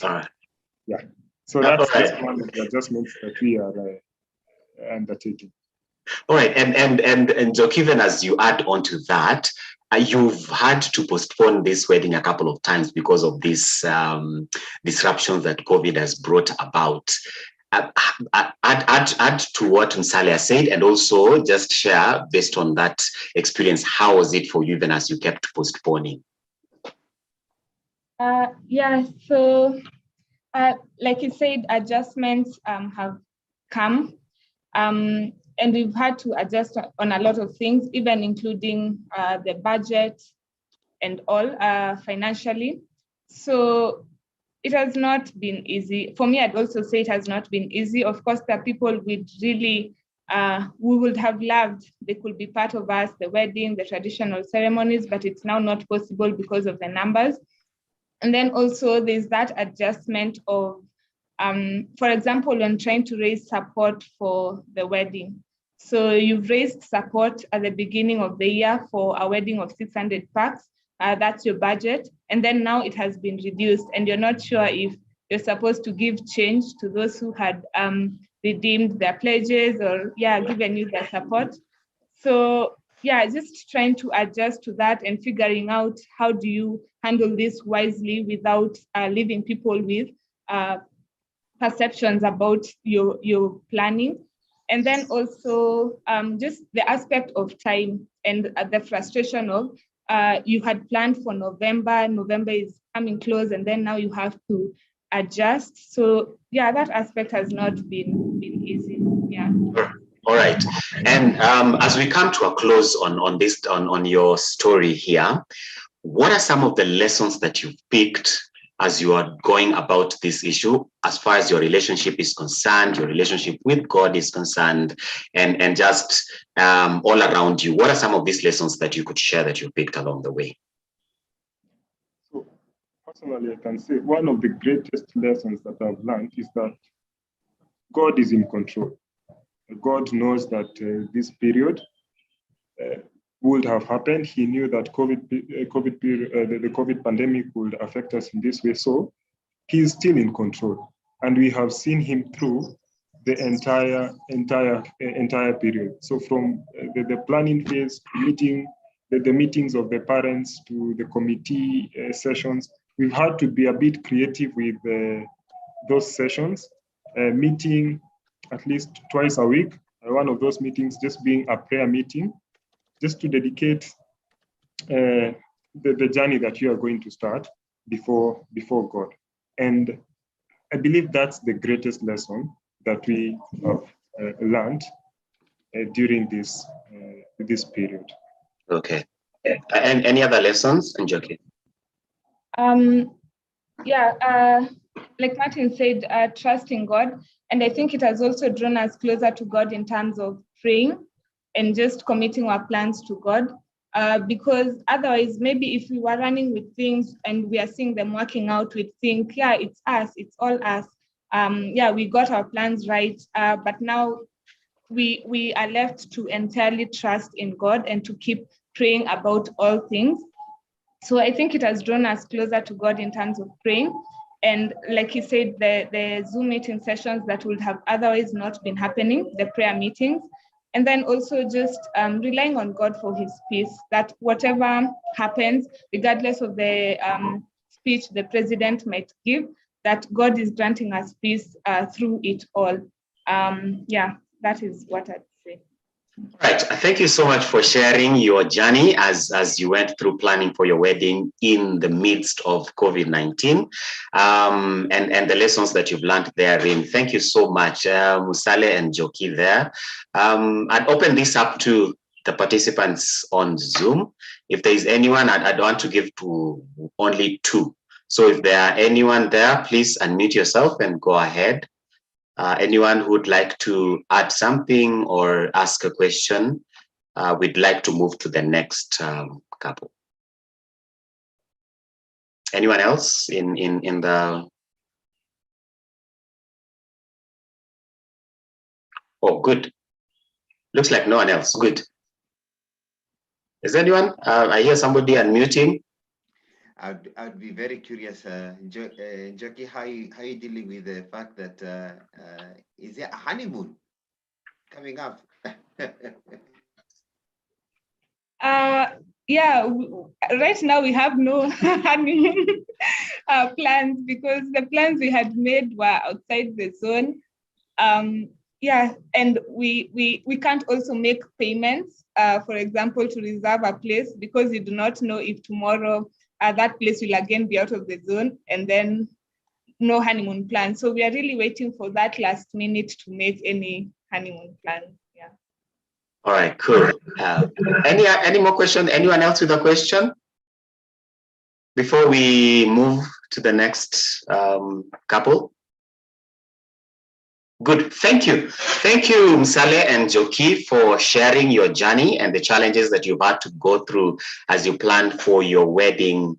S7: yeah. So that's just one of the adjustments that we are undertaking.
S2: All right, and Jock, even as you add on to that, you've had to postpone this wedding a couple of times because of these disruptions that COVID has brought about. Add to what Msale said, and also just share based on that experience. How was it for you, even as you kept postponing?
S8: Yeah, so like you said, adjustments have come, and we've had to adjust on a lot of things, even including the budget and all financially. So it has not been easy. For me, I'd also say it has not been easy. Of course, there are people with really, we would have loved, they could be part of us, the wedding, the traditional ceremonies, but it's now not possible because of the numbers. And then also there's that adjustment of, for example, when trying to raise support for the wedding. So you've raised support at the beginning of the year for a wedding of 600 packs. That's your budget. And then now it has been reduced and you're not sure if you're supposed to give change to those who had redeemed their pledges or given you their support. So just trying to adjust to that and figuring out how do you handle this wisely without leaving people with perceptions about your planning. And then also just the aspect of time and the frustration of you had planned for November is coming close, and then now you have to adjust. So that aspect has not been easy. Yeah.
S2: All right. And as we come to a close on your story here, what are some of the lessons that you've picked as you are going about this issue, as far as your relationship is concerned, your relationship with God is concerned, and just all around you? What are some of these lessons that you could share that you picked along the way?
S7: So personally, I can say one of the greatest lessons that I've learned is that God is in control. God knows that this period would have happened. He knew that the COVID pandemic would affect us in this way. So he is still in control, and we have seen him through the entire period. So from the planning phase, the meetings of the parents to the committee sessions, we've had to be a bit creative with those sessions, meeting at least twice a week. One of those meetings just being a prayer meeting, just to dedicate the journey that you are going to start before God. And I believe that's the greatest lesson that we have learned during this period.
S2: Okay. And any other lessons, Njoki?
S8: Like Martin said, trusting God. And I think it has also drawn us closer to God in terms of praying and just committing our plans to God. Because otherwise, maybe if we were running with things and we are seeing them working out, we'd think, it's us, it's all us. We got our plans right, but now we are left to entirely trust in God and to keep praying about all things. So I think it has drawn us closer to God in terms of praying. And like he said, the Zoom meeting sessions that would have otherwise not been happening, the prayer meetings, and then also just relying on God for his peace, that whatever happens, regardless of the speech the president might give, that God is granting us peace through it all. That is what I'd say.
S2: Right. Thank you so much for sharing your journey as you went through planning for your wedding in the midst of COVID-19, and the lessons that you've learned therein. Thank you so much, Musale and Joki there. I'd open this up to the participants on Zoom. If there is anyone, I'd want to give to only two. So if there are anyone there, please unmute yourself and go ahead. Anyone who would like to add something or ask a question, we'd like to move to the next couple. Anyone else in the... Oh, good. Looks like no one else. Good. Is anyone? I hear somebody unmuting.
S1: I'd be very curious, Jackie, how you dealing with the fact that is there a honeymoon coming up?
S8: Yeah, right now we have no honeymoon plans because the plans we had made were outside the zone. Yeah, and we can't also make payments, for example, to reserve a place because you do not know if tomorrow that place will again be out of the zone, and then no honeymoon plan. So we are really waiting for that last minute to make any honeymoon plans. Yeah.
S2: All right, cool. Any more questions? Anyone else with a question before we move to the next couple? Good, thank you. Thank you, Msale and Joki, for sharing your journey and the challenges that you've had to go through as you planned for your wedding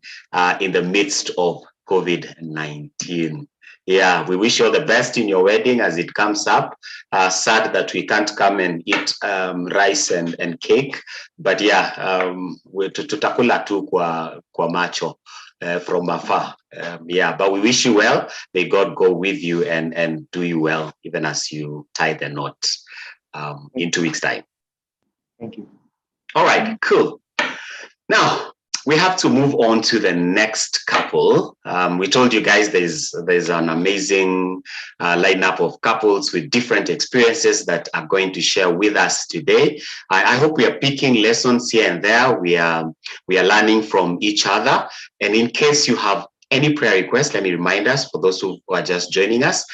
S2: in the midst of COVID-19. Yeah, we wish you all the best in your wedding as it comes up. Sad that we can't come and eat rice and cake, but yeah, tutakula tu kwa macho. From afar. Yeah, but we wish you well. May God go with you and do you well, even as you tie the knot in 2 weeks' time.
S7: Thank you.
S2: All right, cool. Now, we have to move on to the next couple. We told you guys there's an amazing lineup of couples with different experiences that are going to share with us today. I hope we are picking lessons here and there. We are learning from each other. And in case you have any prayer request, let me remind us, for those who are just joining us,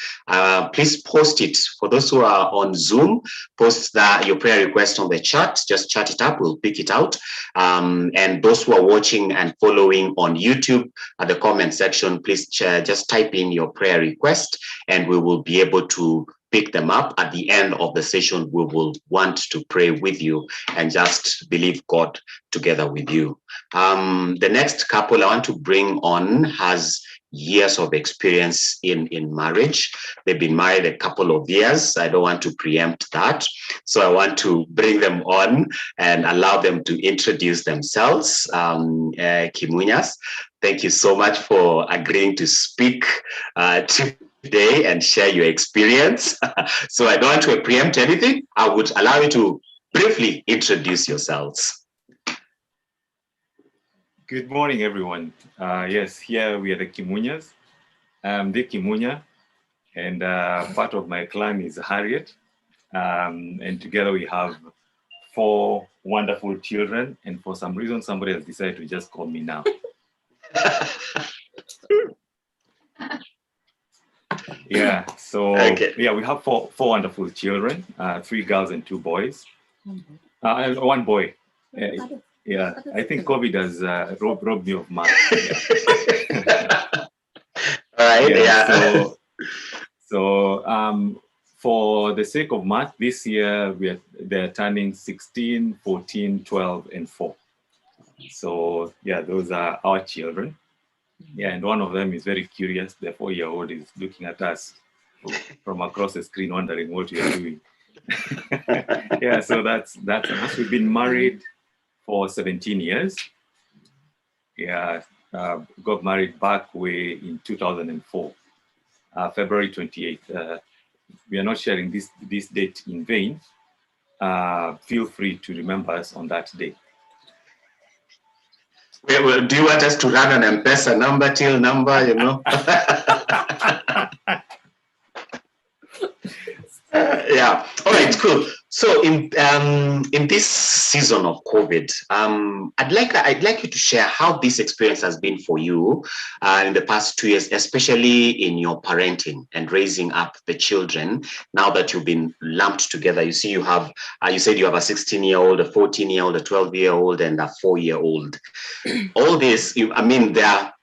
S2: please post it. For those who are on Zoom, post your prayer request on the chat. Just chat it up, we'll pick it out. And those who are watching and following on YouTube, at the comment section, please just type in your prayer request and we will be able to pick them up. At the end of the session, we will want to pray with you and just believe God together with you. The next couple I want to bring on has years of experience in marriage. They've been married a couple of years. I don't want to preempt that. So I want to bring them on and allow them to introduce themselves. Kimunyas, thank you so much for agreeing to speak today and share your experience. So I don't want to preempt anything. I would allow you to briefly introduce yourselves.
S9: Good morning, everyone. Yes, here we are the Kimunyas. I'm the Kimunya, and part of my clan is Harriet. And together we have 4 wonderful children. And for some reason, somebody has decided to just call me now. Yeah, so okay. Yeah, we have four wonderful children, 3 girls and 2 boys. And 1 boy. Yeah, I think COVID has robbed me of math. Yeah.
S2: All right, yeah.
S9: So for the sake of math, this year they're turning 16, 14, 12, and 4. So yeah, those are our children. Yeah, and one of them is very curious. The 4-year-old is looking at us from across the screen, wondering what we are doing. Yeah, so that's us. We've been married for 17 years. Yeah, got married back way in 2004, February 28th. We are not sharing this date in vain. Feel free to remember us on that day.
S2: Well, do you want us to run an M-Pesa number till number, you know? Yeah. All right. Cool. So in this season of COVID, I'd like you to share how this experience has been for you in the past 2 years, especially in your parenting and raising up the children. Now that you've been lumped together, you see, you have you said you have a 16-year-old, a 14-year-old, a 12-year-old, and a 4-year-old. All this, I mean, there are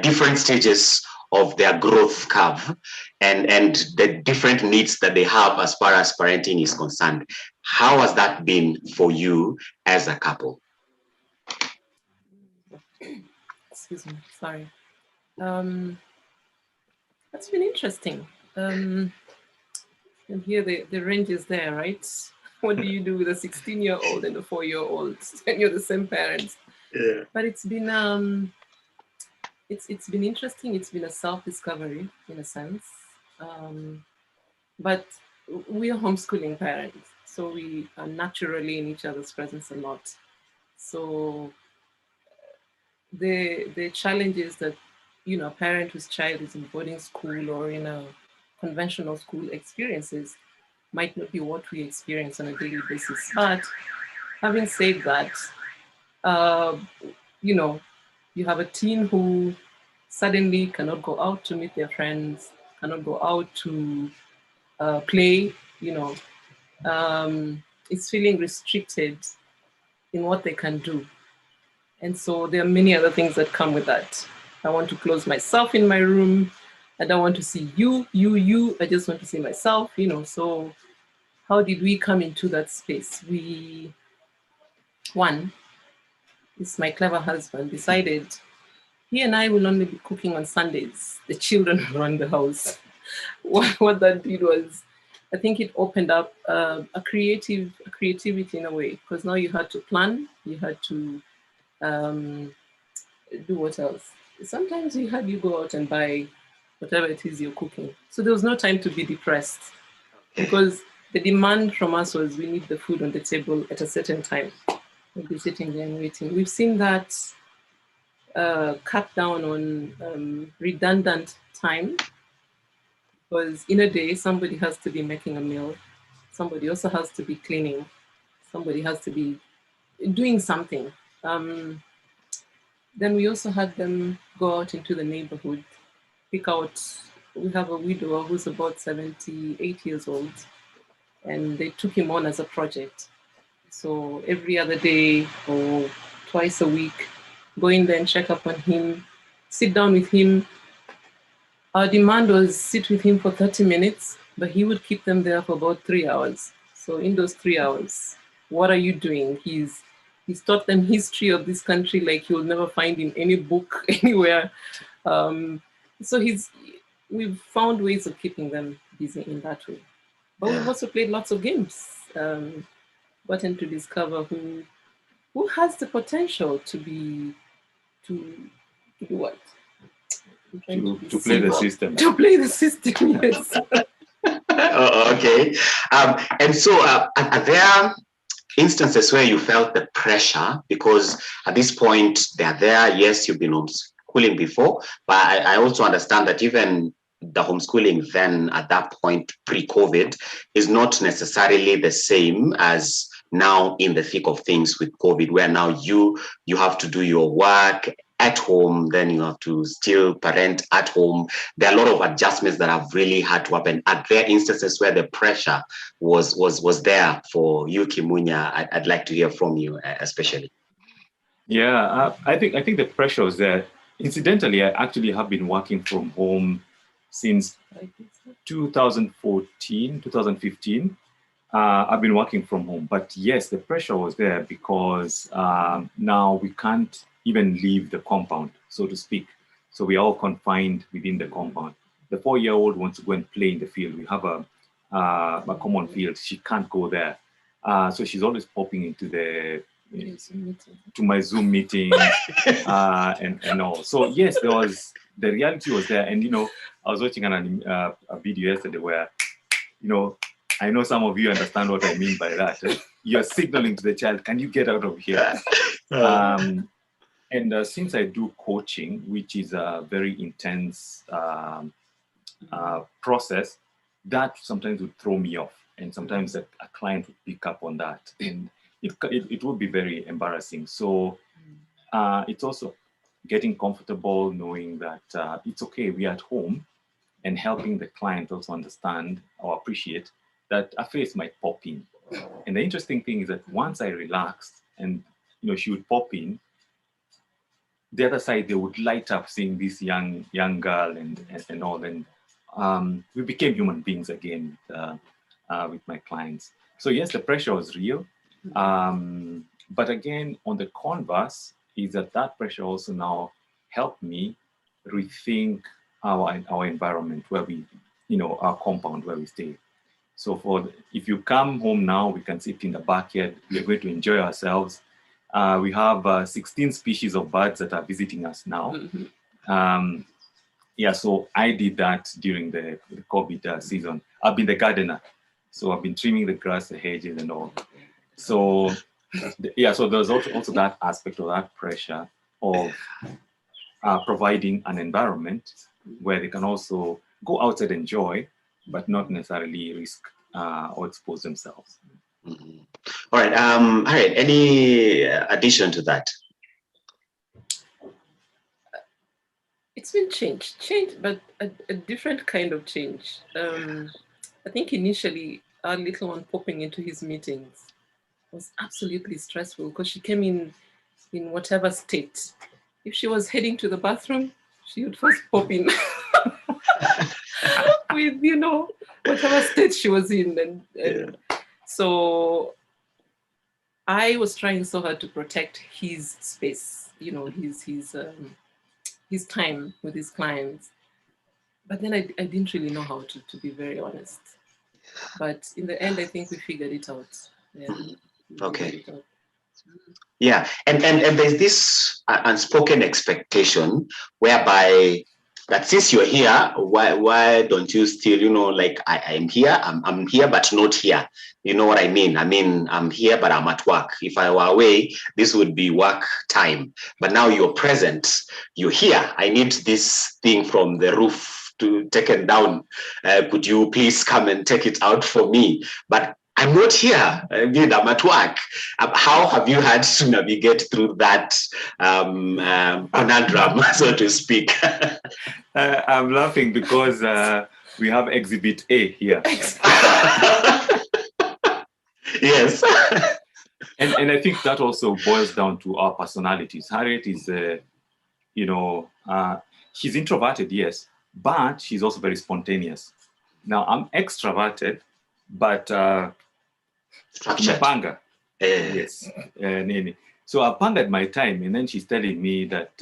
S2: different stages of their growth curve and the different needs that they have as far as parenting is concerned. How has that been for you as a couple?
S10: Excuse me, sorry. That's been interesting. And here the range is there, right? What do you do with a 16-year-old and a 4-year-old when you're the same parents?
S2: Yeah.
S10: But it's been interesting. It's been a self-discovery in a sense. But we are homeschooling parents, so we are naturally in each other's presence a lot. So the challenge is that, you know, a parent whose child is in boarding school or in a conventional school experiences might not be what we experience on a daily basis. But having said that, you know, you have a teen who suddenly cannot go out to meet their friends, cannot go out to play, you know, is feeling restricted in what they can do. And so there are many other things that come with that. I want to close myself in my room. I don't want to see you. I just want to see myself, you know. So how did we come into that space? One is my clever husband decided he and I will only be cooking on Sundays. The children will run the house. What that did was, I think it opened up a creativity in a way, because now you had to plan, you had to do what else? Sometimes you go out and buy whatever it is you're cooking. So there was no time to be depressed, because the demand from us was we need the food on the table at a certain time. We'll be sitting there and waiting. We've seen that cut down on redundant time, because in a day, somebody has to be making a meal. Somebody also has to be cleaning. Somebody has to be doing something. Then we also had them go out into the neighborhood, pick out, we have a widower who's about 78 years old, and they took him on as a project. So every other day or twice a week, go in there and check up on him, sit down with him. Our demand was sit with him for 30 minutes, but he would keep them there for about 3 hours. So in those 3 hours, what are you doing? He's taught them history of this country like you'll never find in any book anywhere. So we've found ways of keeping them busy in that way. But we've also played lots of games, gotten to discover who has the potential to do what?
S9: To play the system.
S10: To play the system, yes.
S2: Okay. And so are there instances where you felt the pressure? Because at this point, they're there. Yes, you've been homeschooling before, but I also understand that even the homeschooling then at that point, pre-COVID, is not necessarily the same as now in the thick of things with COVID, where now you have to do your work at home, then you have to still parent at home. There are a lot of adjustments that have really had to happen. Are there instances where the pressure was there for you, Kimunya? I'd like to hear from you, especially.
S9: Yeah, I think the pressure was there. Incidentally, I actually have been working from home since 2014, 2015. I've been working from home, but yes, the pressure was there because now we can't even leave the compound, so to speak. So we are all confined within the compound. The 4-year-old wants to go and play in the field. We have a common field. She can't go there. So she's always popping into to my Zoom meetings and all. So yes, the reality was there. And, I was watching a video yesterday where, I know some of you understand what I mean by that. You're signaling to the child, can you get out of here? And since I do coaching, which is a very intense process, that sometimes would throw me off. And sometimes a client would pick up on that. And it would be very embarrassing. So it's also getting comfortable knowing that it's okay, we're at home, and helping the client also understand or appreciate that a face might pop in. And the interesting thing is that once I relaxed and she would pop in, the other side, they would light up seeing this young girl and all. And we became human beings again with my clients. So yes, the pressure was real. But again, on the converse, is that pressure also now helped me rethink our environment where we, our compound where we stay. So if you come home now, we can sit in the backyard. We're going to enjoy ourselves. We have 16 species of birds that are visiting us now. So I did that during the COVID season. I've been the gardener. So I've been trimming the grass, the hedges and all. So so there's also that aspect of that pressure of providing an environment where they can also go outside and enjoy, but not necessarily risk or expose themselves.
S2: All right. Any addition to that?
S10: It's been change, but a different kind of change. I think initially our little one popping into his meetings was absolutely stressful because she came in whatever state. If she was heading to the bathroom, she would first pop in with, whatever state she was in. And so I was trying so hard to protect his space, his time with his clients. But then I didn't really know how to be very honest. But in the end, I think we figured it out. Yeah.
S2: Okay. Yeah, and there's this unspoken expectation whereby that since you're here, why don't you still, like I'm here, I'm here, but not here. You know what I mean? I mean, I'm here, but I'm at work. If I were away, this would be work time. But now you're present, you're here. I need this thing from the roof to take it down. Could you please come and take it out for me? But I'm not here. I mean, I'm at work. How have you had to navigate through that conundrum, so to speak?
S9: I'm laughing because we have Exhibit A here.
S2: Yes.
S9: And I think that also boils down to our personalities. Harriet is, she's introverted, yes, but she's also very spontaneous. Now, I'm extroverted, but Panga. Yes. So I pangaed my time, and then she's telling me that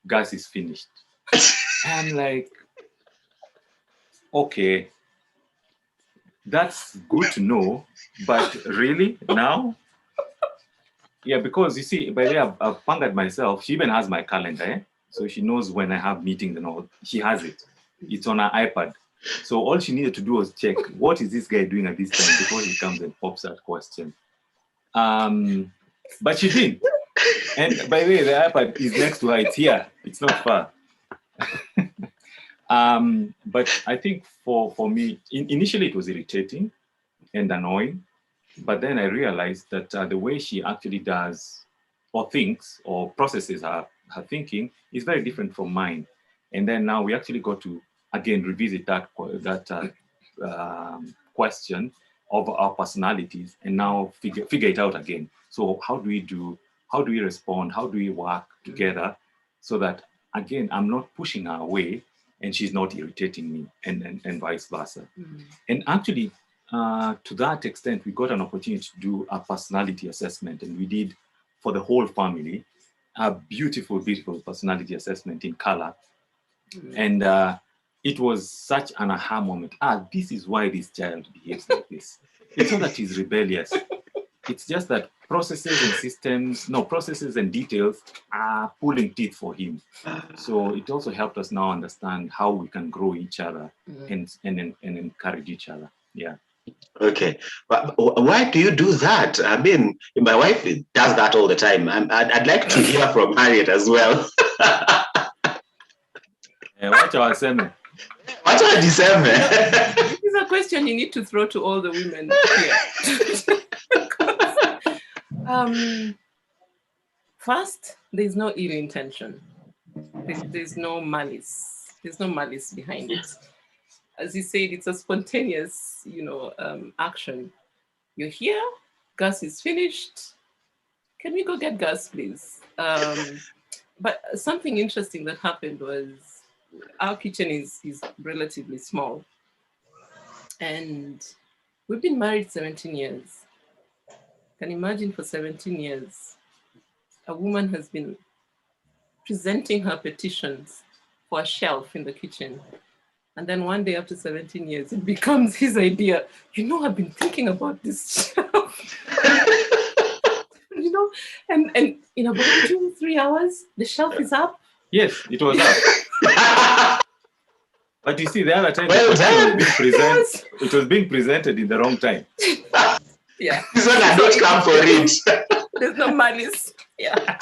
S9: gas is finished. I'm like, okay, that's good to know, but really now? Yeah, because you see, by the way, I've pangaed myself. She even has my calendar, so she knows when I have meetings and all. She has it. It's on her iPad. So all she needed to do was check, what is this guy doing at this time before he comes and pops that question. But she didn't. And by the way, the iPad is next to her. It's here. It's not far. But I think for me, initially it was irritating and annoying. But then I realized that the way she actually does or thinks or processes her thinking is very different from mine. And then now we actually got to, again, revisit that question of our personalities and now figure it out again. So how do we respond? How do we work together so that, again, I'm not pushing her away and she's not irritating me and vice versa. And actually, to that extent, we got an opportunity to do a personality assessment, and we did for the whole family a beautiful, beautiful personality assessment in color. And it was such an aha moment. This is why this child behaves like this. It's not that he's rebellious. It's just that processes and details are pulling teeth for him. So it also helped us now understand how we can grow each other and encourage each other. Yeah.
S2: Okay, but why do you do that? I mean, my wife does that all the time. I'd like to hear from Harriet as well.
S9: Watch our sermon.
S2: Watch our sermon.
S10: This is a question you need to throw to all the women here. First, there's no ill intention. There's no malice. There's no malice behind it. As you said, it's a spontaneous, action. You're here, gas is finished. Can we go get gas, please? But something interesting that happened was our kitchen is relatively small. And we've been married 17 years. Can you imagine for 17 years, a woman has been presenting her petitions for a shelf in the kitchen. And then one day after 17 years, it becomes his idea. You know, I've been thinking about this shelf. You know, and in about 2-3 hours, the shelf is up.
S9: Yes, it was up. But you see, the other time
S2: Well
S9: it was being presented in the wrong time.
S10: Yeah.
S2: This one I don't come for it.
S10: There's no malice. Yeah.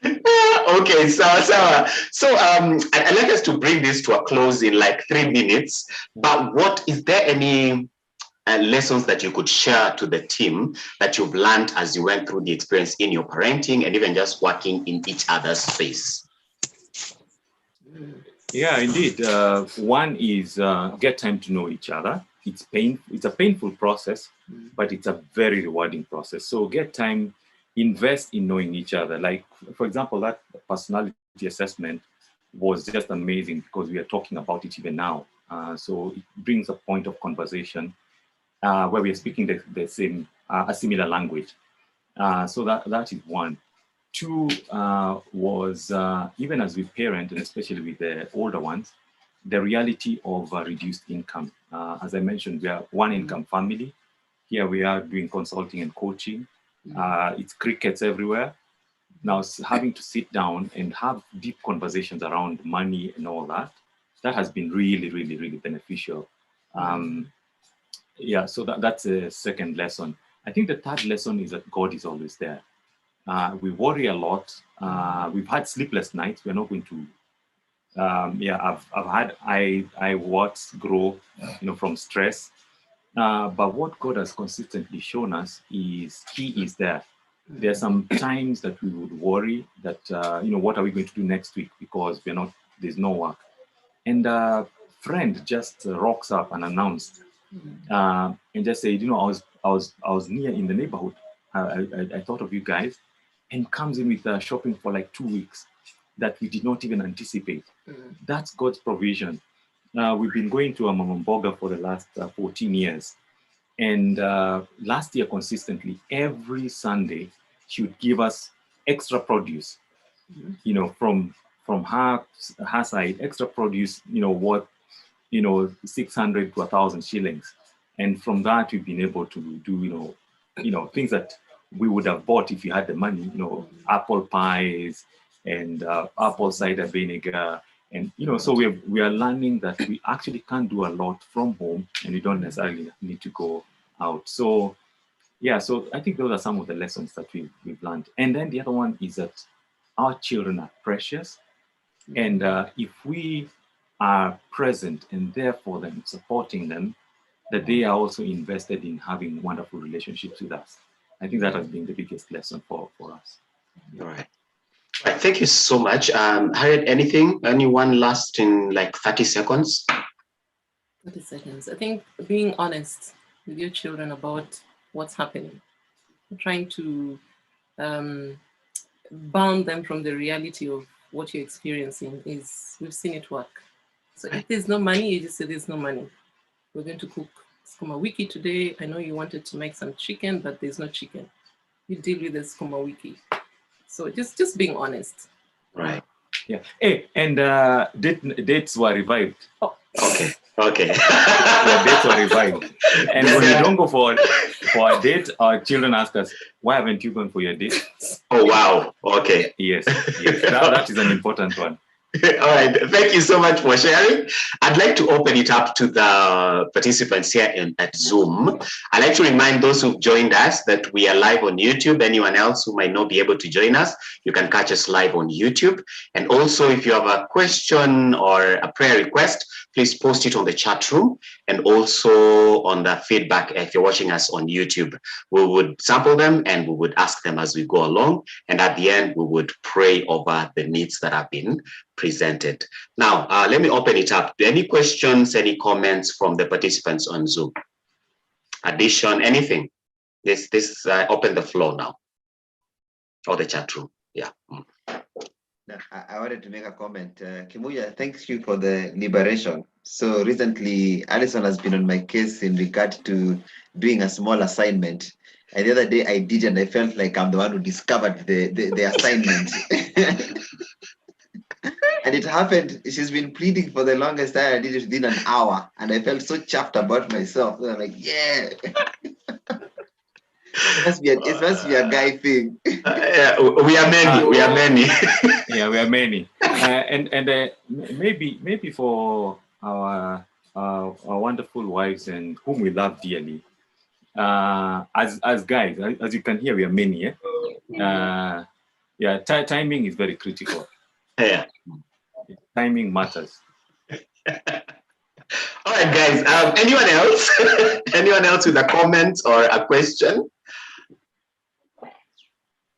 S2: Okay, so I'd like us to bring this to a close in like 3 minutes. But what is there any lessons that you could share to the team that you've learned as you went through the experience in your parenting and even just working in each other's space?
S9: Yeah, indeed. One is get time to know each other. It's a painful process, but it's a very rewarding process. So get time, invest in knowing each other. Like, for example, that personality assessment was just amazing because we are talking about it even now. So it brings a point of conversation where we are speaking the same, a similar language. So that is one. Two was even as we parent, and especially with the older ones, the reality of reduced income. As I mentioned, we are one income family. Here we are doing consulting and coaching. It's crickets everywhere. Now, having to sit down and have deep conversations around money and all that, that has been really, really, really beneficial. Yeah, so that's a second lesson. I think the third lesson is that God is always there. We worry a lot. We've had sleepless nights. We're not going to. Yeah, I watched grow, from stress. But what God has consistently shown us is He is there. There are some times that we would worry that what are we going to do next week because there's no work, and a friend just rocks up and announced, and just said, I was near in the neighborhood. I thought of you guys. And comes in with shopping for like 2 weeks that we did not even anticipate. That's God's provision. We've been going to a Mama Mboga for the last 14 years. And last year, consistently, every Sunday, she would give us extra produce, from her side, extra produce, what, 600 to 1,000 shillings. And from that, we've been able to do, things that we would have bought if you had the money, apple pies and apple cider vinegar. And, so we are learning that we actually can do a lot from home and we don't necessarily need to go out. So, yeah, so I think those are some of the lessons that we've learned. And then the other one is that our children are precious. And if we are present and there for them, supporting them, that they are also invested in having wonderful relationships with us. I think that has been the biggest lesson for us.
S2: All right. Thank you so much. Harriet, anyone last in like 30 seconds?
S10: 30 seconds. I think being honest with your children about what's happening, trying to bound them from the reality of what you're experiencing we've seen it work. So if there's no money, you just say there's no money. We're going to cook skuma wiki today. I know you wanted to make some chicken, but there's no chicken. You deal with the skuma wiki. So just being honest.
S2: Right.
S9: Yeah. Hey, and dates were revived.
S10: Oh.
S2: Okay.
S9: Yeah, dates were revived. And when we don't go for a date, our children ask us, why haven't you gone for your date?
S2: Oh, wow. Okay.
S9: Yes. That is an important one.
S2: All right. Thank you so much for sharing. I'd like to open it up to the participants here at Zoom. I'd like to remind those who've joined us that we are live on YouTube. Anyone else who might not be able to join us, you can catch us live on YouTube. And also, if you have a question or a prayer request, please post it on the chat room and also on the feedback if you're watching us on YouTube. We would sample them and we would ask them as we go along. And at the end, we would pray over the needs that have been presented. Now, let me open it up. Any questions, any comments from the participants on Zoom? Addition, anything? This open the floor now. Or the chat room. Yeah.
S1: I wanted to make a comment. Kimuya, thanks you for the liberation. So recently, Alison has been on my case in regard to doing a small assignment. And the other day I did, and I felt like I'm the one who discovered the assignment. And it happened, she's been pleading for the longest time. I did it within an hour. And I felt so chuffed about myself. And I'm like, yeah. It must be a guy thing.
S2: Yeah, we are many. We are many.
S9: Yeah, we are many. And maybe for our wonderful wives and whom we love dearly, as guys, as you can hear, we are many. Yeah, timing is very critical.
S2: Yeah.
S9: Timing matters.
S2: All right, guys. Anyone else? Anyone else with a comment or a question?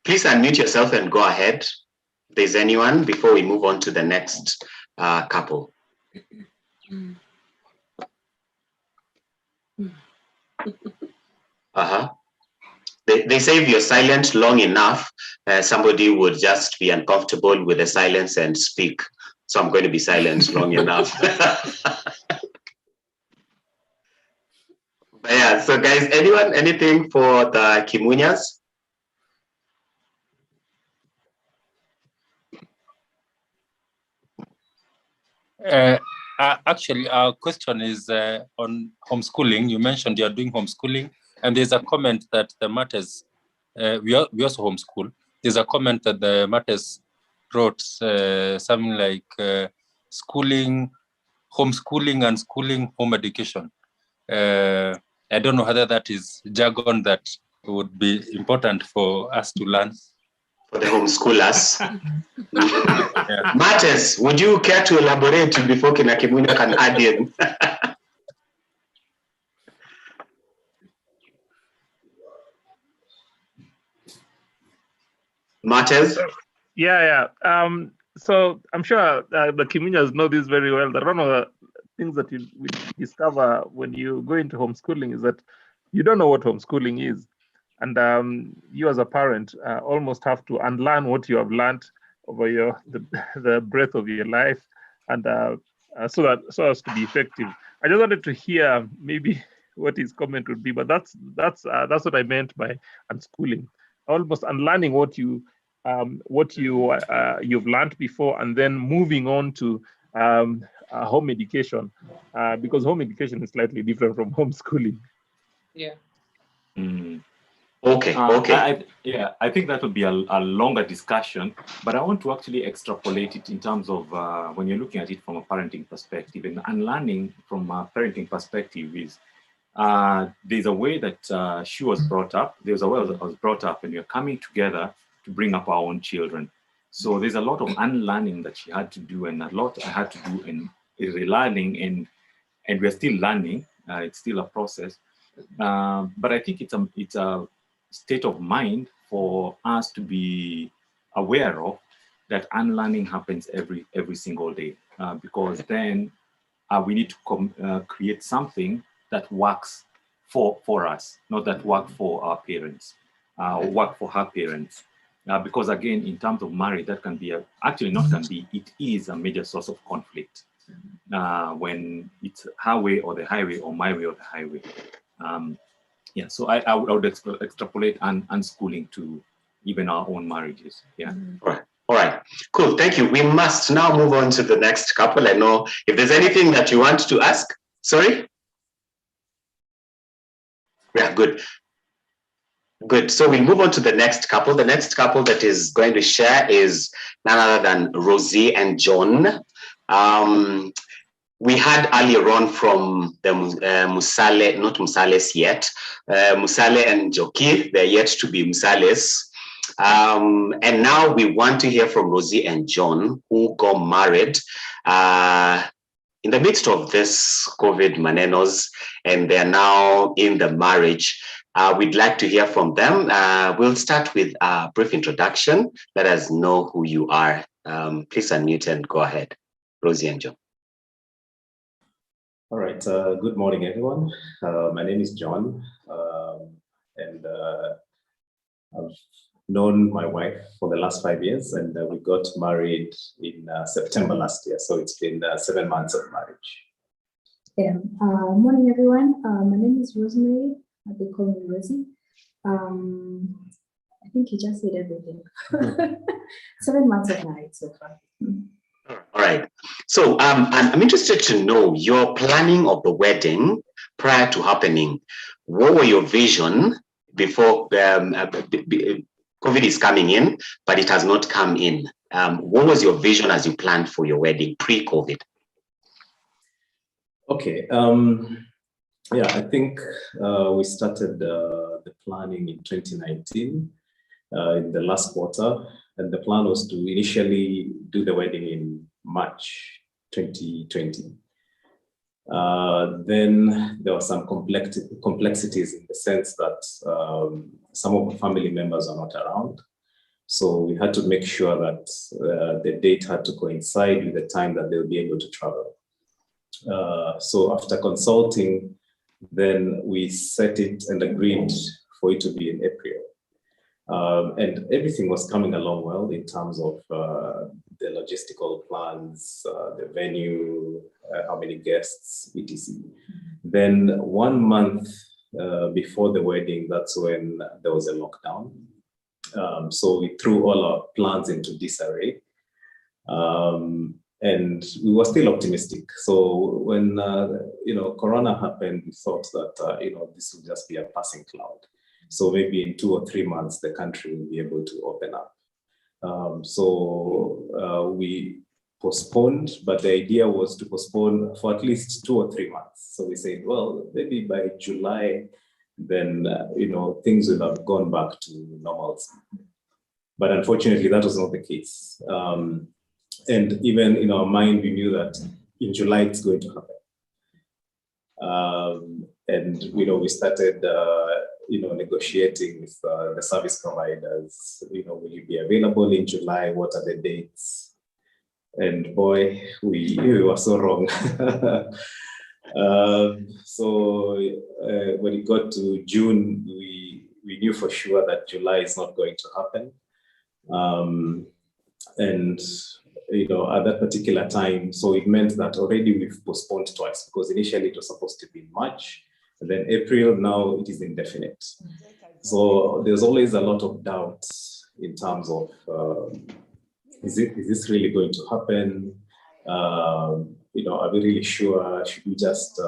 S2: Please unmute yourself and go ahead. If there's anyone before we move on to the next couple. They say if you're silent long enough, somebody would just be uncomfortable with the silence and speak. So I'm going to be silent long enough. But yeah, so guys, anything for the Kimunyas?
S3: Actually, our question is on homeschooling. You mentioned you're doing homeschooling, and there's a comment that the Matters, we also homeschool. There's a comment that the Matters wrote something like homeschooling and schooling home education. I don't know whether that is jargon that would be important for us to learn.
S2: For the homeschoolers.
S3: Yeah.
S2: Matters, would you care to elaborate before Kimunya can add in? Matters?
S11: Yeah. So I'm sure the Kimunyas know this very well. That one of the things that you discover when you go into homeschooling is that you don't know what homeschooling is. And you as a parent almost have to unlearn what you have learned over the breadth of your life, and so as to be effective. I just wanted to hear maybe what his comment would be, but that's what I meant by unschooling, almost unlearning what you've learned before, and then moving on to home education, because home education is slightly different from homeschooling.
S4: Yeah.
S2: Okay.
S9: I think that would be a longer discussion, but I want to actually extrapolate it in terms of when you're looking at it from a parenting perspective. And unlearning from a parenting perspective is there's a way that she was brought up, there's a way that I was brought up, and we're coming together to bring up our own children. So there's a lot of unlearning that she had to do, and a lot I had to do in relearning, and we're still learning. It's still a process. But I think it's a state of mind for us to be aware of, that unlearning happens every single day, because then we need to create something that works for us, not that work for our parents, or work for her parents. Because again, in terms of marriage, that can be it is a major source of conflict when it's her way or the highway, or my way or the highway. So I would extrapolate unschooling to even our own marriages. Yeah.
S2: All right. Cool. Thank you. We must now move on to the next couple. I know if there's anything that you want to ask. Sorry? Yeah, good. Good. So we'll move on to the next couple. The next couple that is going to share is none other than Rosie and John. We had earlier on from the Musale, not Musales yet, Musale and Joki, they're yet to be Musales. And now we want to hear from Rosie and John, who got married in the midst of this COVID manenos, and they're now in the marriage. We'd like to hear from them. We'll start with a brief introduction. Let us know who you are. Please unmute and go ahead, Rosie and John.
S12: All right. Good morning, everyone. My name is John, and known my wife for the last 5 years, and we got married in September last year. So it's been 7 months of marriage.
S13: Yeah. Morning, everyone. My name is Rosemary. They call me Rosie. I think you just said everything. 7 months of marriage so far.
S2: All right. So I'm interested to know your planning of the wedding prior to happening. What were your vision before COVID is coming in, but it has not come in? What was your vision as you planned for your wedding pre-COVID?
S12: Okay. Yeah, I think we started the planning in 2019, in the last quarter, and the plan was to initially do the wedding in March 2020. Then there were some complexities in the sense that some of the family members are not around. So we had to make sure that the date had to coincide with the time that they'll be able to travel. So after consulting, then we set it and agreed for it to be in April. And everything was coming along well in terms of the logistical plans, the venue, how many guests, etc. Then 1 month before the wedding, that's when there was a lockdown. So we threw all our plans into disarray. And we were still optimistic. So when Corona happened, we thought that this would just be a passing cloud. So maybe in 2 or 3 months, the country will be able to open up. So we postponed, but the idea was to postpone for at least 2 or 3 months. So we said, well, maybe by July, then things will have gone back to normalcy. But unfortunately, that was not the case. And even in our mind, we knew that in July it's going to happen. And we started negotiating with the service providers. Will you be available in July? What are the dates? And boy, we were so wrong. So when it got to June, we knew for sure that July is not going to happen. And at that particular time, so it meant that already we've postponed twice, because initially it was supposed to be in March, and then April, now it is indefinite. So there's always a lot of doubt in terms of, is this really going to happen? Are we really sure? Should we just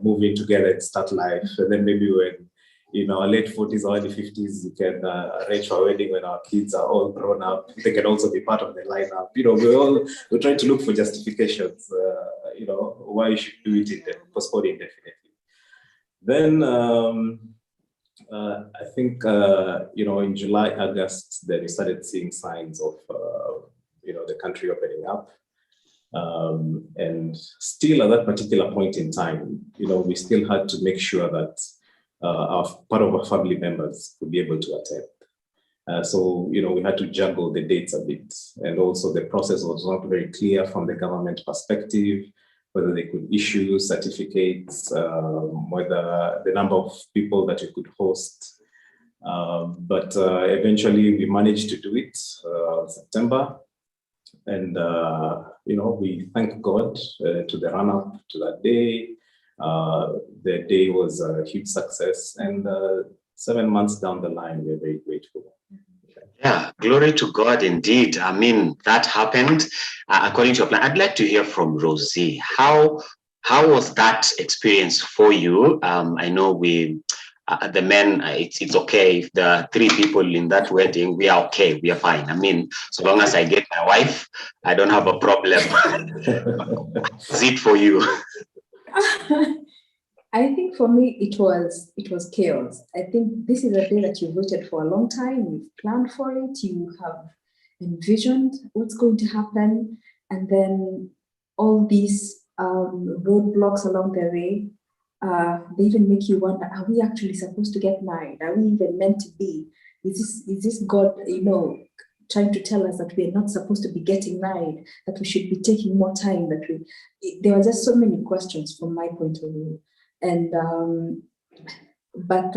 S12: move in together and start life? And then maybe when in our late 40s or early 50s, we can arrange for a wedding when our kids are all grown up. They can also be part of the lineup. We're trying to look for justifications, why you should do it, postpone indefinitely. Then I think, in July, August, then we started seeing signs of, the country opening up. And still at that particular point in time, we still had to make sure that part of our family members would be able to attend. So, we had to juggle the dates a bit. And also the process was not very clear from the government perspective, whether they could issue certificates, whether the number of people that we could host. But eventually we managed to do it in September. And, we thank God to the run-up to that day. The day was a huge success, and 7 months down the line, we're very grateful.
S2: Yeah, glory to God indeed. I mean, that happened according to your plan. I'd like to hear from Rosie. How was that experience for you? I know the men, it's okay if there are 3 people in that wedding. We are okay. We are fine. I mean, so long as I get my wife, I don't have a problem. How's it for you?
S13: I think for me, it was chaos. I think this is a day that you've waited for a long time. You've planned for it. You have envisioned what's going to happen. And then all these roadblocks along the way, they even make you wonder, are we actually supposed to get married? Are we even meant to be? Is this God, trying to tell us that we are not supposed to be getting married, that we should be taking more time, there were just so many questions from my point of view. And but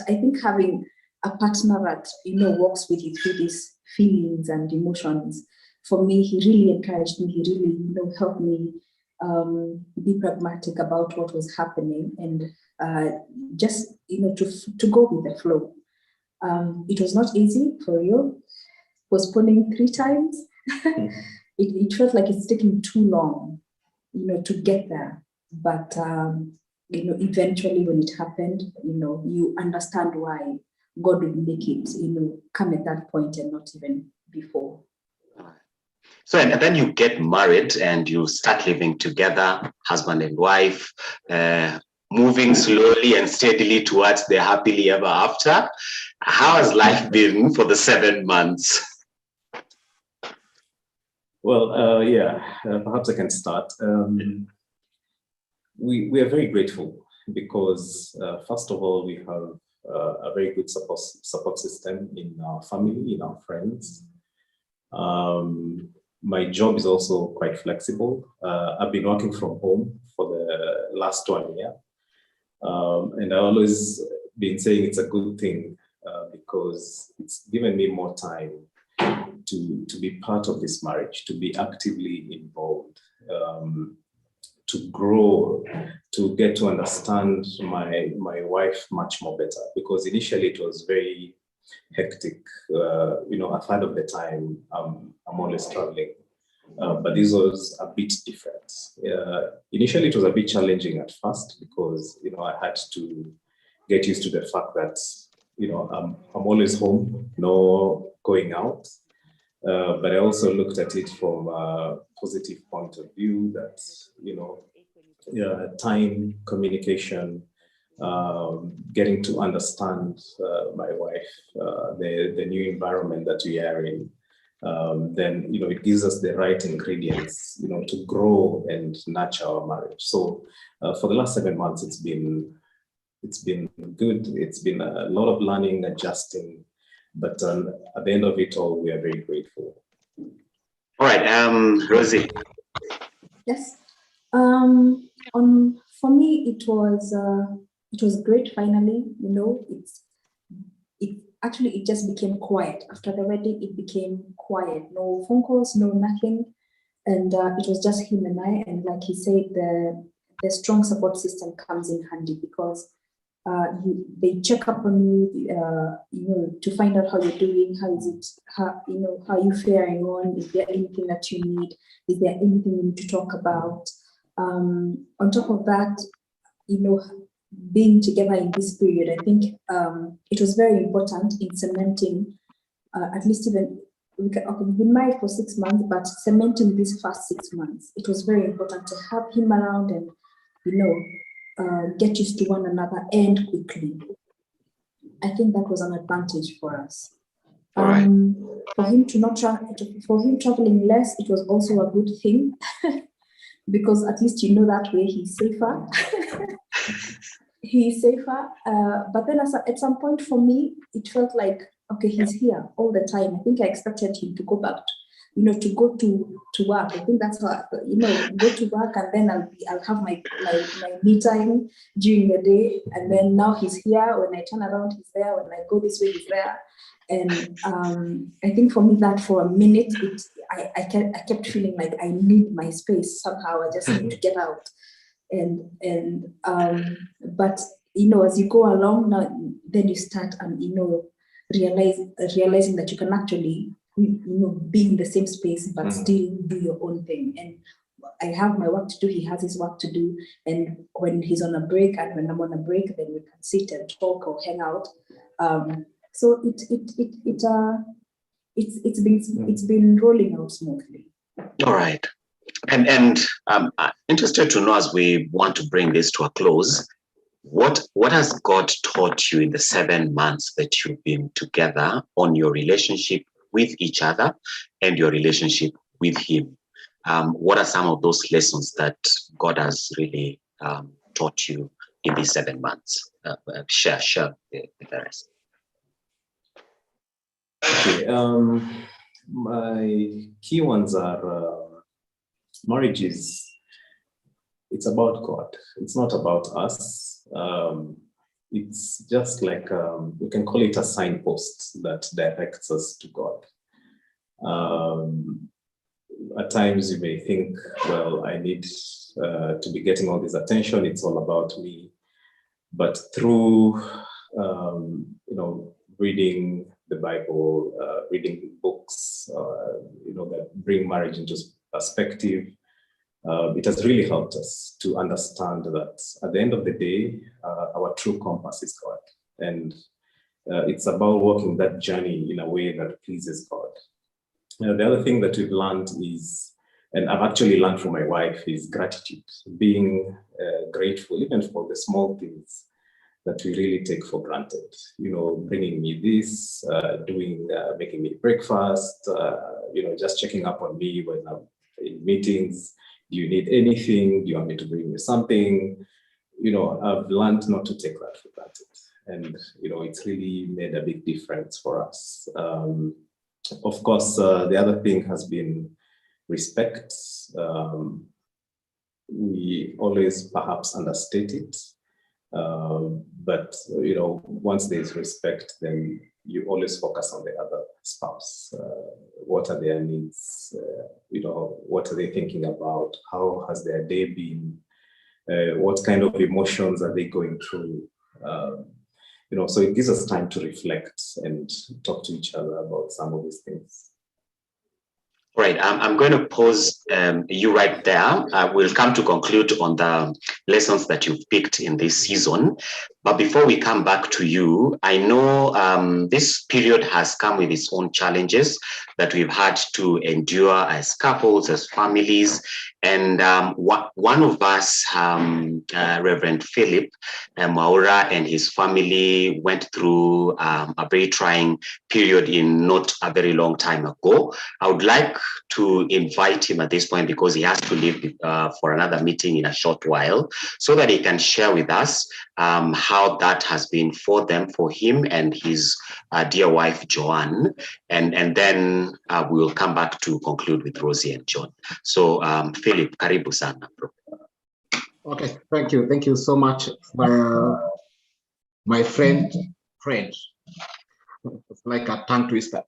S13: I think having a partner that, walks with you through these feelings and emotions. For me, he really encouraged me. He really, helped me be pragmatic about what was happening and just, to go with the flow. It was not easy for you, postponing 3 times. It felt like it's taking too long, to get there. But, eventually when it happened, you understand why God would make it, come at that point and not even before.
S2: So, and then you get married and you start living together, husband and wife, moving slowly and steadily towards the happily ever after. How has life been for the 7 months?
S12: Well, perhaps I can start. We are very grateful because, first of all, we have a very good support system in our family, in our friends. My job is also quite flexible. I've been working from home for the last 1 year. And I've always been saying it's a good thing because it's given me more time to be part of this marriage, to be actively involved, to grow, to get to understand my wife much more better. Because initially it was very hectic. A third of the time I'm always traveling. But this was a bit different. Initially, it was a bit challenging at first because, I had to get used to the fact that, I'm always home, no going out. But I also looked at it from a positive point of view that, time, communication, getting to understand my wife, the new environment that we are in. Then it gives us the right ingredients to grow and nurture our marriage. So for the last 7 months it's been good. It's been a lot of learning, adjusting, but at the end of it all we are very grateful.
S2: All right, Rosie.
S13: Yes. For me it was great. Finally, it just became quiet. After the wedding, it became quiet. No phone calls, no nothing. And it was just him and I. And like he said, the strong support system comes in handy because they check up on you, to find out how you're doing, how is it, how you faring on, is there anything that you need, is there anything you need to talk about. On top of that, being together in this period, I think it was very important in cementing, at least even, we've been married for 6 months, but cementing these first 6 months, it was very important to have him around and, get used to one another and quickly. I think that was an advantage for us. For him for him traveling less, it was also a good thing because at least that way he's safer. He's safer. But then at some point for me, it felt like, okay, he's here all the time. I think I expected him to go back, to go to work. I think that's how, go to work and then I'll have my me time during the day. And then now he's here. When I turn around, he's there. When I go this way, he's there. And I think for me that for a minute, I kept feeling like I need my space somehow. I just need to get out. But as you go along now, then you start realizing that you can actually be in the same space but still do your own thing. And I have my work to do, he has his work to do, and when he's on a break and when I'm on a break, then we can sit and talk or hang out. So it's been rolling out smoothly.
S2: All right. And I'm interested to know, as we want to bring this to a close, what has God taught you in the 7 months that you've been together on your relationship with each other and your relationship with him? What are some of those lessons that God has really taught you in these 7 months? Share the rest.
S12: Okay. My key ones are marriage it's about God. It's not about us. it's just like, we can call it a signpost that directs us to God. At times you may think, well, I need to be getting all this attention, it's all about me. But through, reading the Bible, reading books, that bring marriage into perspective, it has really helped us to understand that at the end of the day, our true compass is God. And it's about walking that journey in a way that pleases God. The other thing that we've learned is, and I've actually learned from my wife, is gratitude, being grateful even for the small things that we really take for granted. Bringing me this, making me breakfast, just checking up on me when I'm in meetings. Do you need anything? Do you want me to bring you something? I've learned not to take that for granted. And, it's really made a big difference for us. Of course, the other thing has been respect. We always perhaps understate it. But once there's respect, then you always focus on the other spouse. What are their needs? What are they thinking about? How has their day been? What kind of emotions are they going through? So it gives us time to reflect and talk to each other about some of these things.
S2: Right, I'm going to pause you right there. We'll come to conclude on the lessons that you've picked in this season. But before we come back to you, I know this period has come with its own challenges that we've had to endure as couples, as families. And one of us, Reverend Philip Maura, and his family went through a very trying period in not a very long time ago. I would like to invite him at this point, because he has to leave for another meeting in a short while, so that he can share with us how that has been for them, for him and his dear wife, Joanne. And then we will come back to conclude with Rosie and John. So Philip, karibu sana, bro.
S14: Okay, thank you. Thank you so much for my friend. It's like a tongue twister.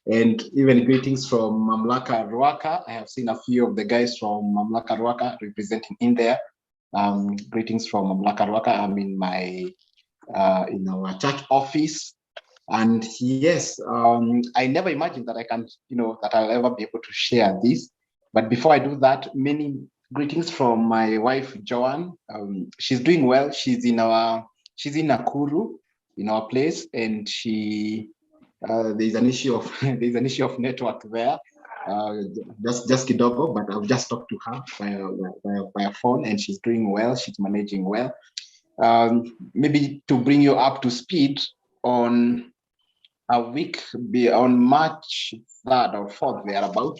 S14: And even greetings from Mamlaka Ruaka. I have seen a few of the guys from Mamlaka Ruaka representing in there. Greetings from Mamlaka Ruaka. I'm in my in our church office, and yes, I never imagined that I can, that I'll ever be able to share this. But before I do that, many greetings from my wife Joanne. She's doing well. She's in Nakuru, in our place, and she. There's an issue of network there, just kidogo, but I've just talked to her via phone, and she's doing well. She's managing well. Maybe to bring you up to speed, on a week on March 3rd or 4th thereabout,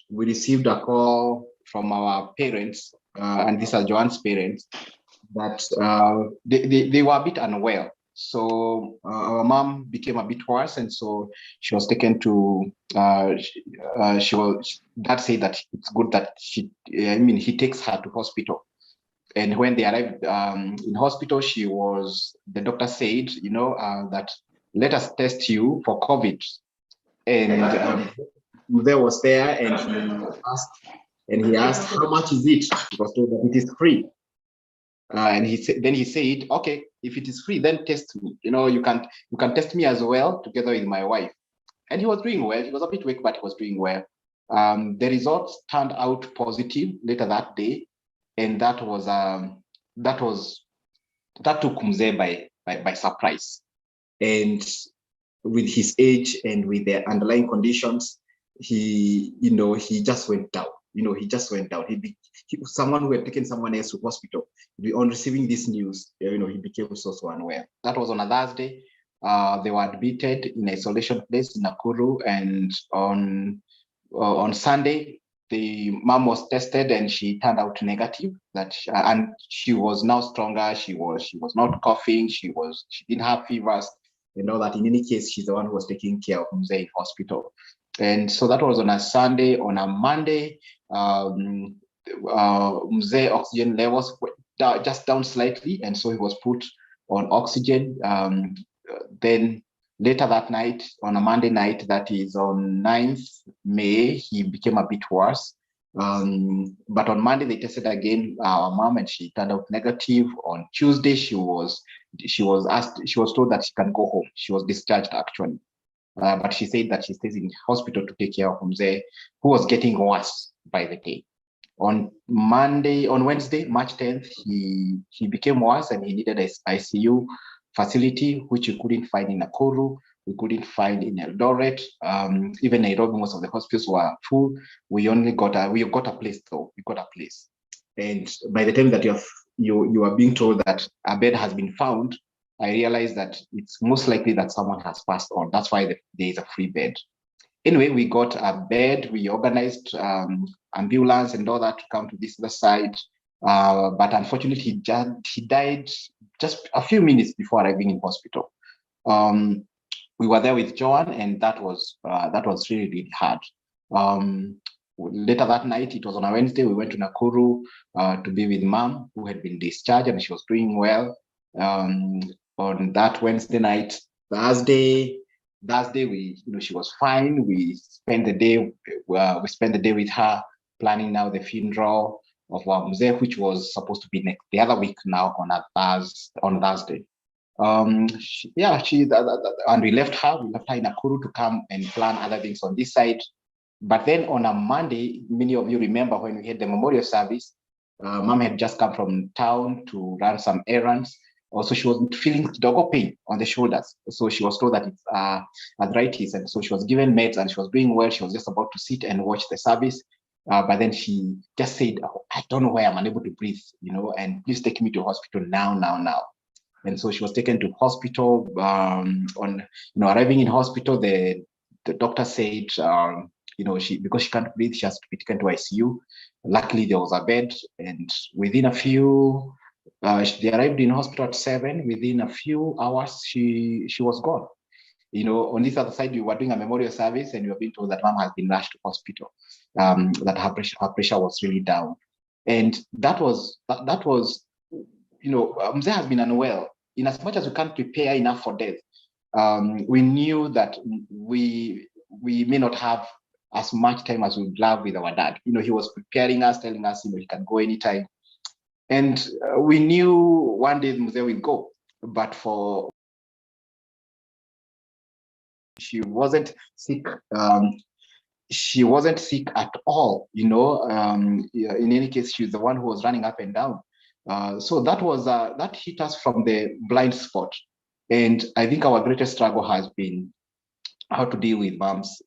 S14: we received a call from our parents, and these are Joanne's parents, that they were a bit unwell. So our mom became a bit worse, and so she was taken to. Dad said that it's good that he takes her to hospital. And when they arrived in hospital, the doctor said, that let us test you for COVID. And Mzee was there, and he asked, how much is it? He was told that it is free. And he said, okay, if it is free, then test me. You can test me as well, together with my wife. And he was doing well. He was a bit weak, but he was doing well. The results turned out positive later that day, and that took Mzee by surprise. And with his age and with the underlying conditions, he just went down. He just went down. Someone who had taken someone else to hospital, on receiving this news, he became so unwell. That was on a Thursday. They were admitted in isolation place in Nakuru, and on Sunday, the mom was tested and she turned out negative. And she was now stronger. She was not coughing. She didn't have fevers. That in any case, she's the one who was taking care of Mzee in hospital. And so that was on a Sunday. On a Monday, Mzee oxygen levels just down slightly, and so he was put on oxygen. Then later that night, on a Monday night, that is on 9th May, he became a bit worse. But on Monday they tested again our mom, and she turned out negative. On Tuesday she was told that she can go home. She was discharged actually, but she said that she stays in hospital to take care of Mzee, who was getting worse by the day. On Wednesday, March 10th, he became worse and he needed an ICU facility, which we couldn't find in Nakuru. We couldn't find in Eldoret. Even Nairobi, most of the hospitals were full. We got a place though. We got a place. And by the time that you are being told that a bed has been found, I realized that it's most likely that someone has passed on. That's why there is a free bed. Anyway, we got a bed. We organized ambulance and all that to come to this other side. But unfortunately, he died just a few minutes before arriving in hospital. We were there with Joan, and that was really, really hard. Later that night, it was on a Wednesday, we went to Nakuru to be with Mom, who had been discharged, and she was doing well. On that Wednesday night, Thursday, she was fine. We spent the day with her, planning now the funeral of Mzee, which was supposed to be the other week now on Thursday. And we left her in Nakuru to come and plan other things on this side. But then on a Monday, many of you remember when we had the memorial service, Mom had just come from town to run some errands. Also, she was feeling kidogo pain on the shoulders. So she was told that it's arthritis. And so she was given meds and she was doing well. She was just about to sit and watch the service. But then she just said, I don't know why I'm unable to breathe, and please take me to hospital now. And so she was taken to hospital. Arriving in hospital, the doctor said, because she can't breathe, she has to be taken to ICU. Luckily, there was a bed, and within a few, they arrived in hospital at 7. Within a few hours, she was gone. On this other side, we were doing a memorial service, and we were being told that Mom has been rushed to hospital, that her pressure was really down, and that was. Mzee has been unwell. In as much as we can't prepare enough for death, we knew that we may not have as much time as we'd love with our dad. He was preparing us, telling us, he can go anytime. And we knew one day Mzee will go, but she wasn't sick. She wasn't sick at all. In any case, she's the one who was running up and down. So that hit us from the blind spot. And I think our greatest struggle has been how to deal with mom's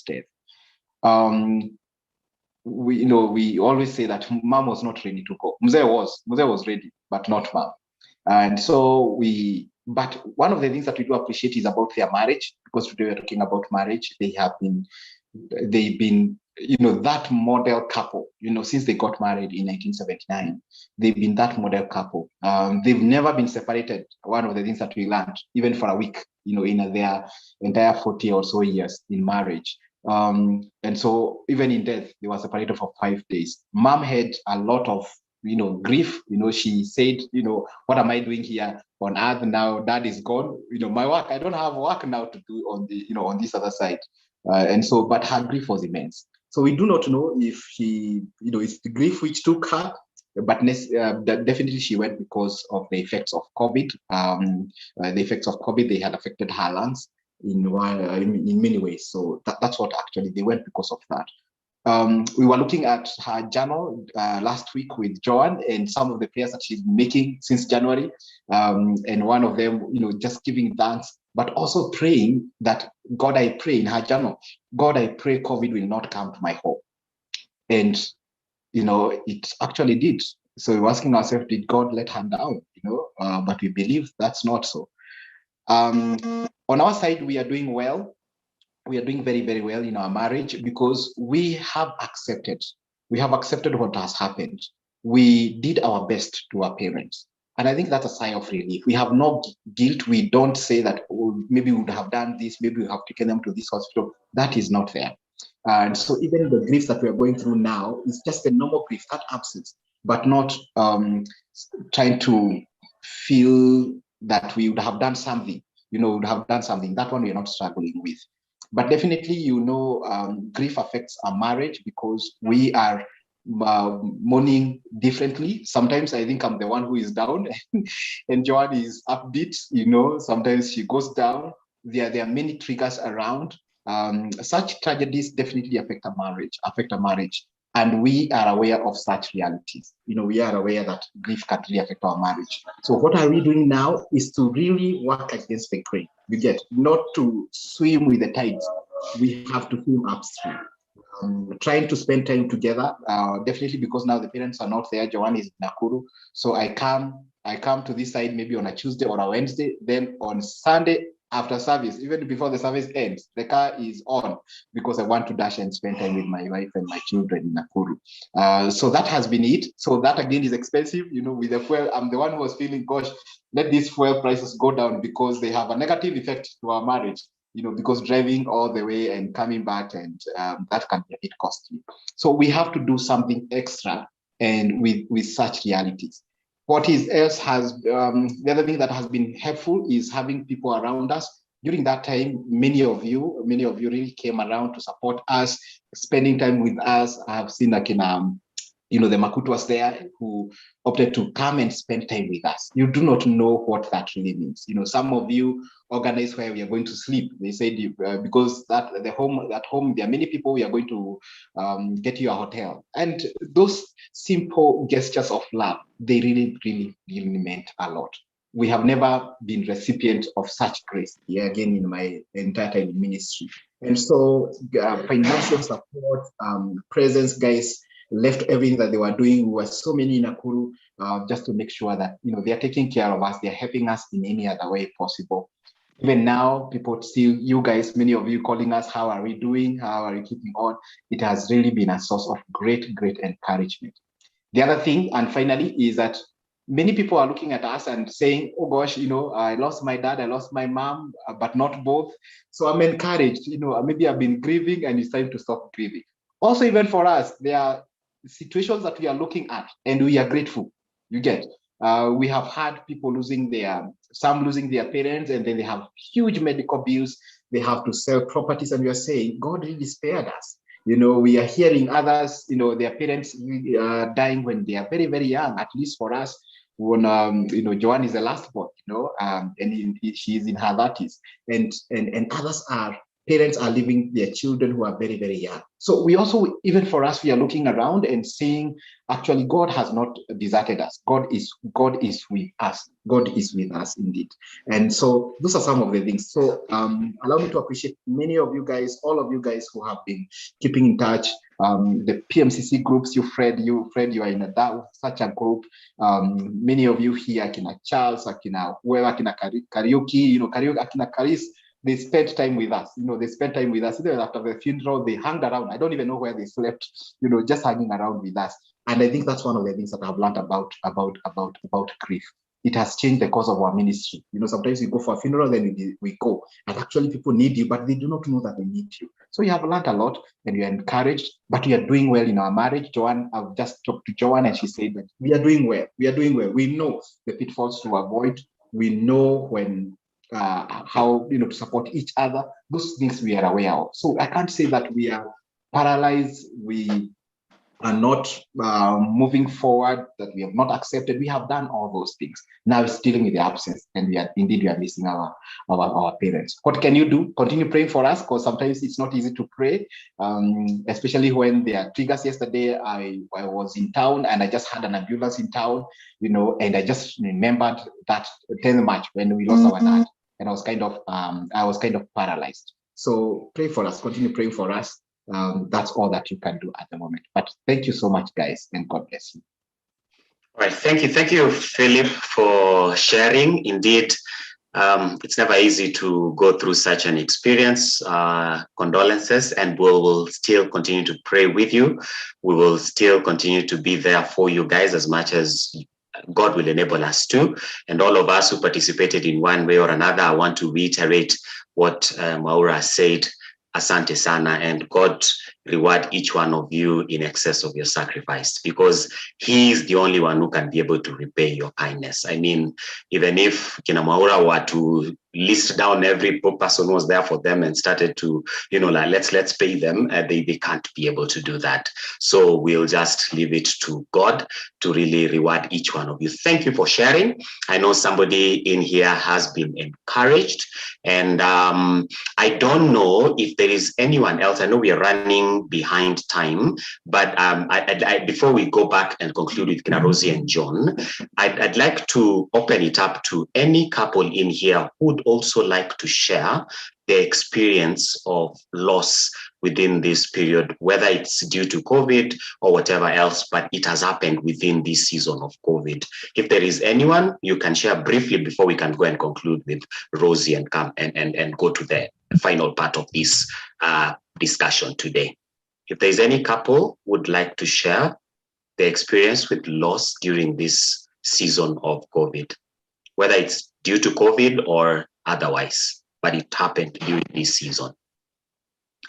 S14: death. We always say that Mom was not ready to go. Mzee was ready, but not Mom. And so but one of the things that we do appreciate is about their marriage, because today we're talking about marriage. They've been that model couple, since they got married in 1979, they've been that model couple. They've never been separated. One of the things that we learned, even for a week, in their entire 40 or so years in marriage. And so even in death, they were separated for 5 days. Mom had a lot of grief. She said, what am I doing here on earth now? Dad is gone. My work, I don't have work now to do on this other side. And so, but her grief was immense. So we do not know if it's the grief which took her, but definitely she went because of the effects of COVID. The effects of COVID, they had affected her lungs in many ways. So that's what actually they went because of that. We were looking at her journal last week with Joan and some of the prayers that she's making since January. And one of them, just giving thanks, but also praying that, God, I pray in her journal, God, I pray COVID will not come to my home. And, it actually did. So we're asking ourselves, did God let her down? But we believe that's not so. On our side, we are doing well. We are doing very, very well in our marriage because we have accepted what has happened. We did our best to our parents. And I think that's a sign of relief. We have no guilt. We don't say that, maybe we would have done this, maybe we have taken them to this hospital. That is not there. And so even the grief that we are going through now is just a normal grief, that absence. but not trying to feel that we would have done something, would have done something. That one we're not struggling with. But definitely, grief affects our marriage because we are mourning differently. Sometimes I think I'm the one who is down and Joanne is upbeat, sometimes she goes down. There are many triggers around. Such tragedies definitely affect a marriage. And we are aware of such realities. We are aware that grief can really affect our marriage. So what are we doing now is to really work against the grain. You get, not to swim with the tides. We have to swim upstream. Trying to spend time together, definitely, because now the parents are not there. Joanne is in Nakuru. So I come to this side maybe on a Tuesday or a Wednesday. Then on Sunday, after service, even before the service ends, the car is on because I want to dash and spend time with my wife and my children in Nakuru. So that has been it. So that again is expensive, with the fuel. I'm the one who was feeling, gosh, let these fuel prices go down because they have a negative effect to our marriage, because driving all the way and coming back, and that can be a bit costly. So we have to do something extra and with such realities. What else has, the other thing that has been helpful is having people around us. During that time, many of you really came around to support us, spending time with us. I have seen like the Makut was there who opted to come and spend time with us. You do not know what that really means. Some of you organized where we are going to sleep. They said because at home there are many people, we are going to get you a hotel. And those simple gestures of love, they really, really, really meant a lot. We have never been recipient of such grace here again in my entire time in ministry. And so financial support, presence, guys left everything that they were doing. We were so many in Nakuru just to make sure that they are taking care of us. They are helping us in any other way possible. Even now, people still, you guys, many of you calling us, how are we doing? How are we keeping on? It has really been a source of great, great encouragement. The other thing, and finally, is that many people are looking at us and saying, oh gosh, I lost my dad, I lost my mom, but not both. So I'm encouraged, maybe I've been grieving and it's time to stop grieving. Also, even for us, there are situations that we are looking at and we are grateful. You get, we have had people losing some losing their parents, and then they have huge medical bills. They have to sell properties, and we are saying, God really spared us. We are hearing others, their parents dying when they are very, very young. At least for us, when Joanne is the last born, and she's in her 30s, and others parents are leaving their children who are very, very young. So we also, even for us, we are looking around and seeing, actually, God has not deserted us. God is with us. God is with us indeed. And so those are some of the things. So allow me to appreciate many of you guys, all of you guys who have been keeping in touch. The PMCC groups, Fred, you are in such a group. Many of you here, Akina Charles, Akina whoever, Akina Karaoke, Akina Karis, they spent time with us. They spent time with us. Even after the funeral, they hung around. I don't even know where they slept, just hanging around with us. And I think that's one of the things that I've learned about grief. It has changed the course of our ministry. Sometimes we go for a funeral, then we go. And actually people need you, but they do not know that they need you. So you have learned a lot and you're encouraged, but we are doing well in our marriage. Joanne, I've just talked to Joanne and she said that we are doing well. We are doing well. We know the pitfalls to avoid. We know when how to support each other. Those things we are aware of. So I can't say that we are paralyzed. We are not moving forward, that we have not accepted. We have done all those things. Now it's dealing with the absence, and we are missing our parents. What can you do? Continue praying for us, because sometimes it's not easy to pray, especially when there are triggers. Yesterday, I was in town and I just had an ambulance in town, and I just remembered that 10th March when we lost our dad, and I was kind of paralyzed. So pray for us. Continue praying for us. That's all that you can do at the moment. But thank you so much, guys, and God bless you.
S2: All right, thank you, Philip, for sharing. Indeed, it's never easy to go through such an experience. Condolences, and we will still continue to pray with you. We will still continue to be there for you guys as much as God will enable us to. And all of us who participated in one way or another, I want to reiterate what Maura said. Asante sana, and God reward each one of you in excess of your sacrifice, because he is the only one who can be able to repay your kindness. I mean, even if Kina Mwaura were to list down every person who was there for them and started to, like, let's pay them, they can't be able to do that. So we'll just leave it to God to really reward each one of you. Thank you for sharing. I know somebody in here has been encouraged, and I don't know if there is anyone else. I know we are running behind time, but before we go back and conclude with Kina Rosie and John, I'd like to open it up to any couple in here who would also like to share their experience of loss within this period, whether it's due to COVID or whatever else, but it has happened within this season of COVID. If there is anyone, you can share briefly before we can go and conclude with Rosie and come and go to the final part of this discussion today. If there's any couple would like to share their experience with loss during this season of COVID, whether it's due to COVID or otherwise, but it happened during this season.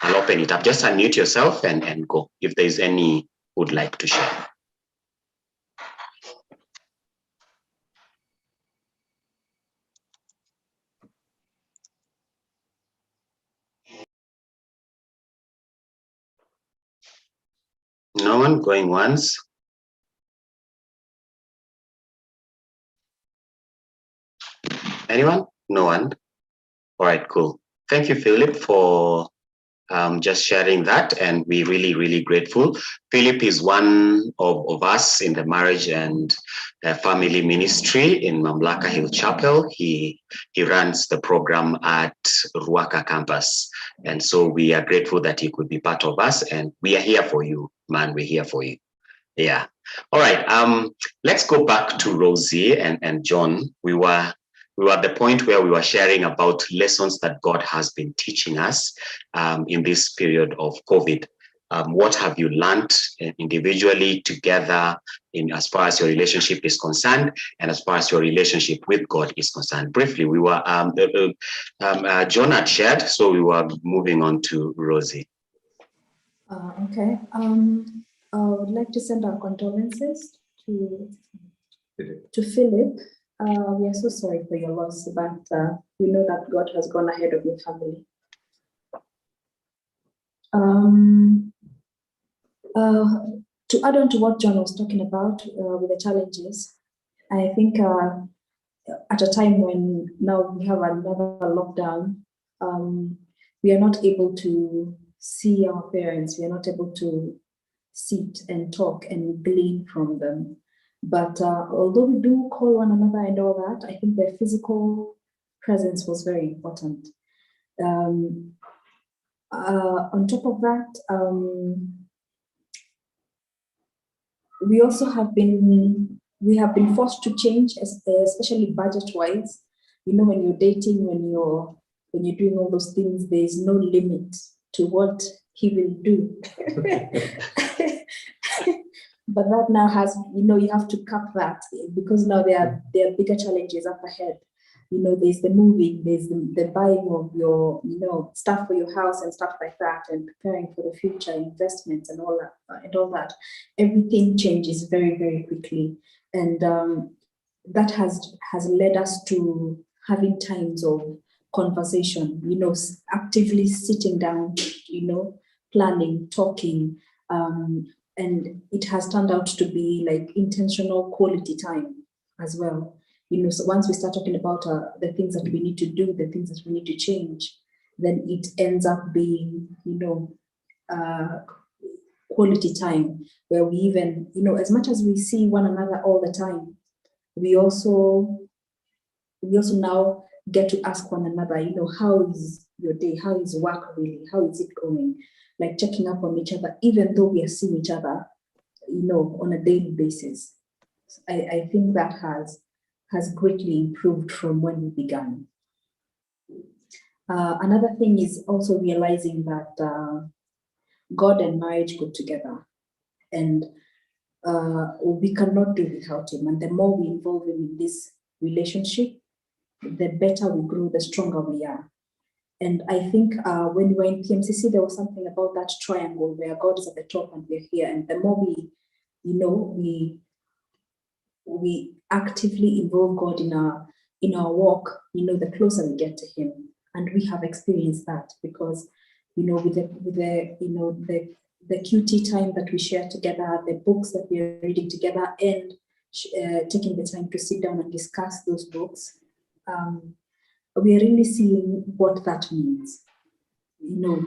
S2: I'll open it up. Just unmute yourself and go if there's any who would like to share. No one going once? Anyone? No one? All right, cool. Thank you, Philip, for just sharing that, and we're really, really grateful. Philip is one of us in the marriage and family ministry in Mamlaka Hill Chapel. He runs the program at Ruaka campus, and so we are grateful that he could be part of us, and we are here for you, man. We're here for you. Yeah. All right. Let's go back to Rosie and John. We were at the point where we were sharing about lessons that God has been teaching us in this period of COVID. What have you learned individually, together, as far as your relationship is concerned, and as far as your relationship with God is concerned? Briefly, we were John had shared, so we were moving on to Rosie.
S13: Okay. I would like to send our condolences to Philip. We are so sorry for your loss, but we know that God has gone ahead of your family. To add on to what John was talking about with the challenges, I think at a time when now we have another lockdown, we are not able to see our parents. We are not able to sit and talk and glean from them. But although we do call one another and all that, I think their physical presence was very important. On top of that, we have been forced to change, especially budget-wise. You know, when you're dating, when you're doing all those things, there's no limit to what he will do. But that now has, you have to cap that, because now there are bigger challenges up ahead. There's the moving, there's the buying of your, stuff for your house and stuff like that, and preparing for the future, investments and all that. Everything changes very, very quickly. And that has led us to having times of conversation, actively sitting down, planning, talking, and it has turned out to be like intentional quality time as well. So once we start talking about the things that we need to do, the things that we need to change, then it ends up being, quality time, where we even, as much as we see one another all the time, we also now get to ask one another, how is your day? How is work really? How is it going? Like checking up on each other, even though we are seeing each other, on a daily basis. I think that has greatly improved from when we began. Another thing is also realizing that God and marriage go together, and we cannot do without him. And the more we involve him in this relationship, the better we grow, the stronger we are. And I think when we were in PMCC, there was something about that triangle where God is at the top and we're here. And the more we, we actively involve God in our walk, the closer we get to Him. And we have experienced that because, with the QT time that we share together, the books that we are reading together, and taking the time to sit down and discuss those books, we are really seeing what that means.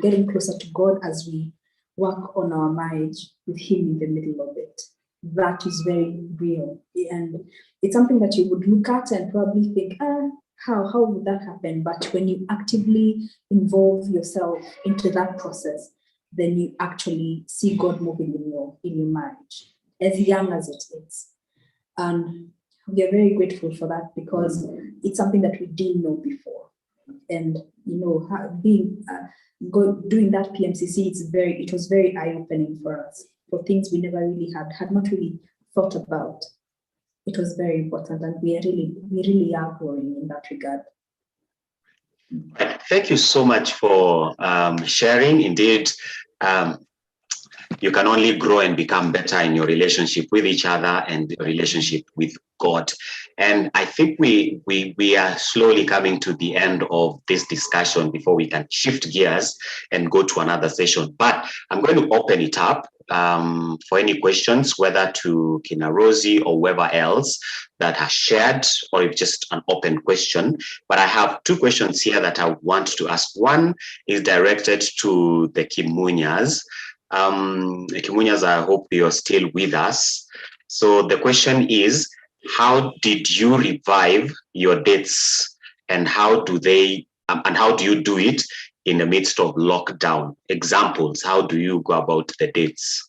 S13: Getting closer to God as we work on our marriage with Him in the middle of it. That is very real. And it's something that you would look at and probably think, how would that happen? But when you actively involve yourself into that process, then you actually see God moving in your marriage, as young as it is. And we are very grateful for that because it's something that we didn't know before. And doing that PMCC, it was very eye-opening for us, for things we never really had not really thought about. It was very important, and we really are growing in that regard.
S2: Thank you so much for sharing. Indeed, you can only grow and become better in your relationship with each other and the relationship with God. And I think we are slowly coming to the end of this discussion before we can shift gears and go to another session. But I'm going to open it up for any questions, whether to Kina Rosie or whoever else that has shared, or if just an open question. But I have two questions here that I want to ask. One is directed to the Kimunyas. Kimunyas, I hope you're still with us. So the question is, how did you revive your dates, and how do you do it in the midst of lockdown? Examples, how do you go about the dates,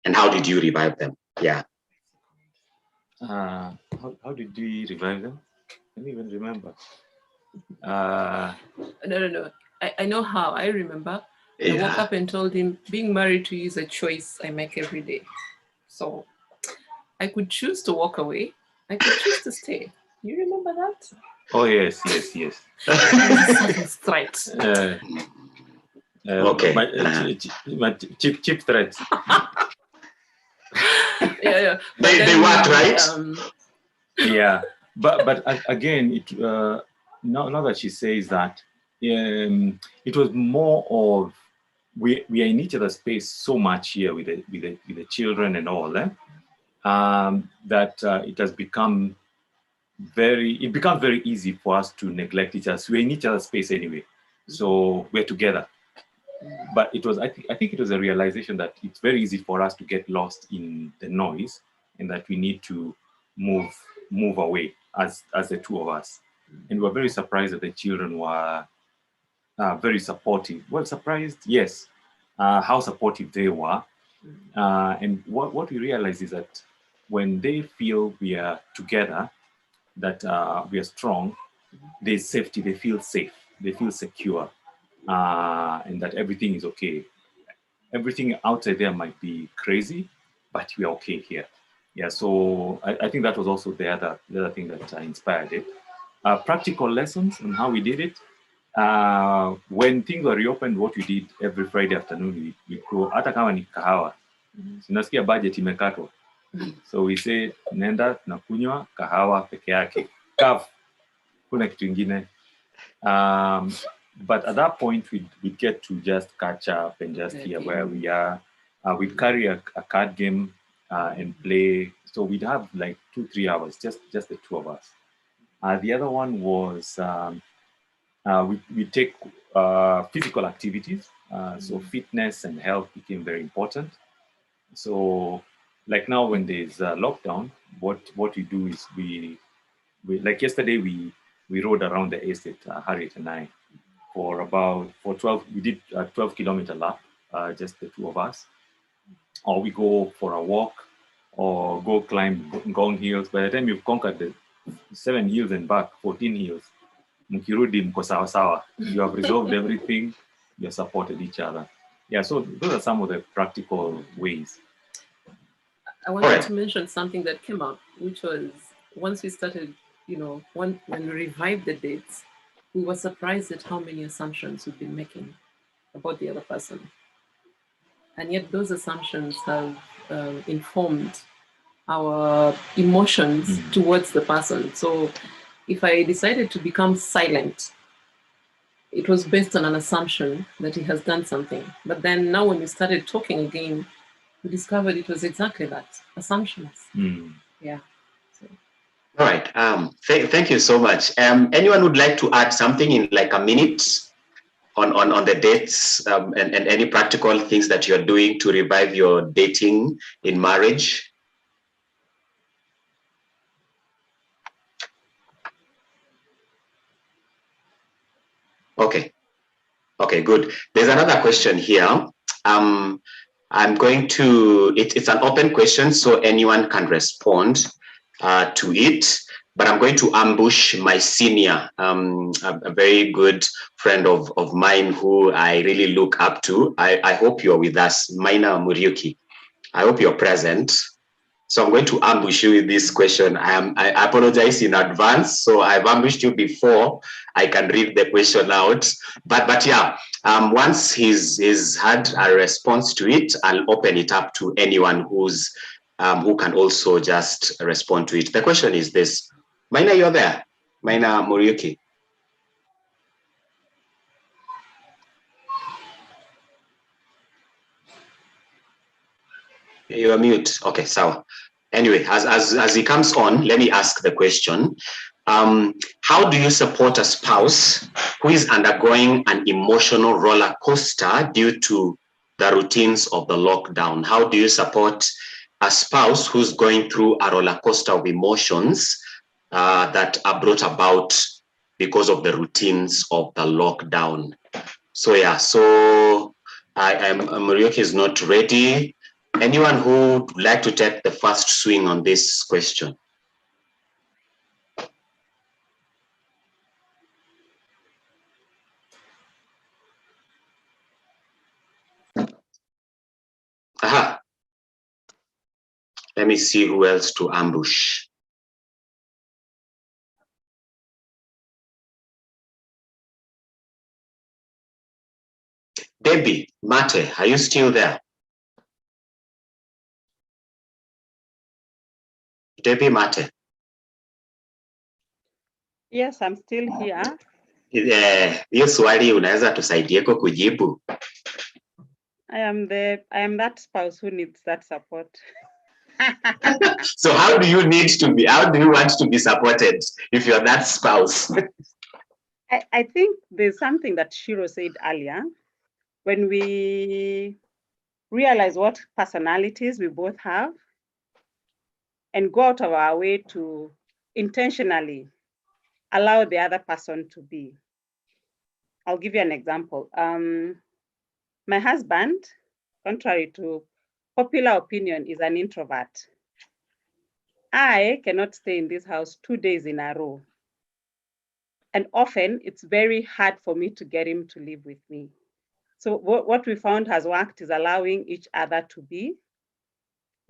S2: and how did you revive them? Yeah.
S9: How did we revive them? I don't even remember.
S10: No. I know how. I remember.
S2: Yeah.
S10: I woke up and told him, being married to you is a choice I make every day. So I could choose to walk away. I could choose to stay. You remember that?
S9: Oh, yes.
S10: Straight.
S2: Okay.
S9: My cheap threats.
S10: Yeah.
S2: They worked, right?
S9: Yeah, but again, now that she says that, it was more of we are in each other's space so much here with the children and all that it has become very easy for us to neglect each other. So we're in each other's space anyway, so we're together. But it was I think it was a realization that it's very easy for us to get lost in the noise, and that we need to move away as the two of us. And we were very surprised that the children were very supportive. Well, surprised, yes, how supportive they were. And what we realized is that when they feel we are together, that we are strong, there's safety, they feel safe, they feel secure, and that everything is okay. Everything outside there might be crazy, but we are okay here. Yeah, so I think that was also the other thing that inspired it. Practical lessons on how we did it. When things were reopened, what we did every Friday afternoon, we go, hata kama ni kahawa. Sinasikia budget imekatwa. So we say, nenda na kunywa kahawa peke yake. Kav, kuna kitu ingine. But at that point, we'd get to just catch up and just hear where we are. We'd carry a card game and play. So we'd have like 2-3 hours, just the two of us. The other one was we take physical activities. So fitness and health became very important. So like now when there's lockdown, what we do is we like yesterday we rode around the estate, Harriet and I, for 12. We did a 12-kilometer lap, just the two of us. Or we go for a walk, or go climb Ngong Hills. By the time you've conquered the 7 hills and back, 14 hills, mkirudi mko sawa sawa. You have resolved everything. You have supported each other. Yeah, so those are some of the practical ways.
S10: I wanted to mention something that came up, which was once we started, when we revived the dates, we were surprised at how many assumptions we've been making about the other person. And yet those assumptions have informed our emotions towards the person. So if I decided to become silent, it was based on an assumption that he has done something. But then now when we started talking again, we discovered it was exactly that, assumptions. Yeah. So.
S2: All right. Thank you so much. Anyone would like to add something in like a minute on the dates and any practical things that you're doing to revive your dating in marriage? Okay. Okay, good. There's another question here. I'm going to, it's an open question, so anyone can respond to it, but I'm going to ambush my senior, a very good friend of mine who I really look up to. I hope you're with us, Maina Muriuki. I hope you're present. So I'm going to ambush you with this question. I apologize in advance. So I've ambushed you before I can read the question out. But yeah, once he's had a response to it, I'll open it up to anyone who's who can also just respond to it. The question is this. Maina, you're there? Maina Muriuki. You're mute. Okay, so anyway, as he comes on, let me ask the question. How do you support a spouse who is undergoing an emotional roller coaster due to the routines of the lockdown? How do you support a spouse who's going through a roller coaster of emotions that are brought about because of the routines of the lockdown? So yeah, so Muriuki is not ready. Anyone who would like to take the first swing on this question? Aha. Let me see who else to ambush. Debbie, Mate, are you still there? Debbie Mate.
S6: Yes, I'm still here.
S2: Hiyo swali unaweza tusaidieko kujibu?
S6: I am that spouse who needs that support.
S2: So how do you want to be supported if you're that spouse?
S6: I think there's something that Shiro said earlier. When we realize what personalities we both have and go out of our way to intentionally allow the other person to be. I'll give you an example. My husband, contrary to popular opinion, is an introvert. I cannot stay in this house 2 days in a row. And often it's very hard for me to get him to live with me. So what we found has worked is allowing each other to be,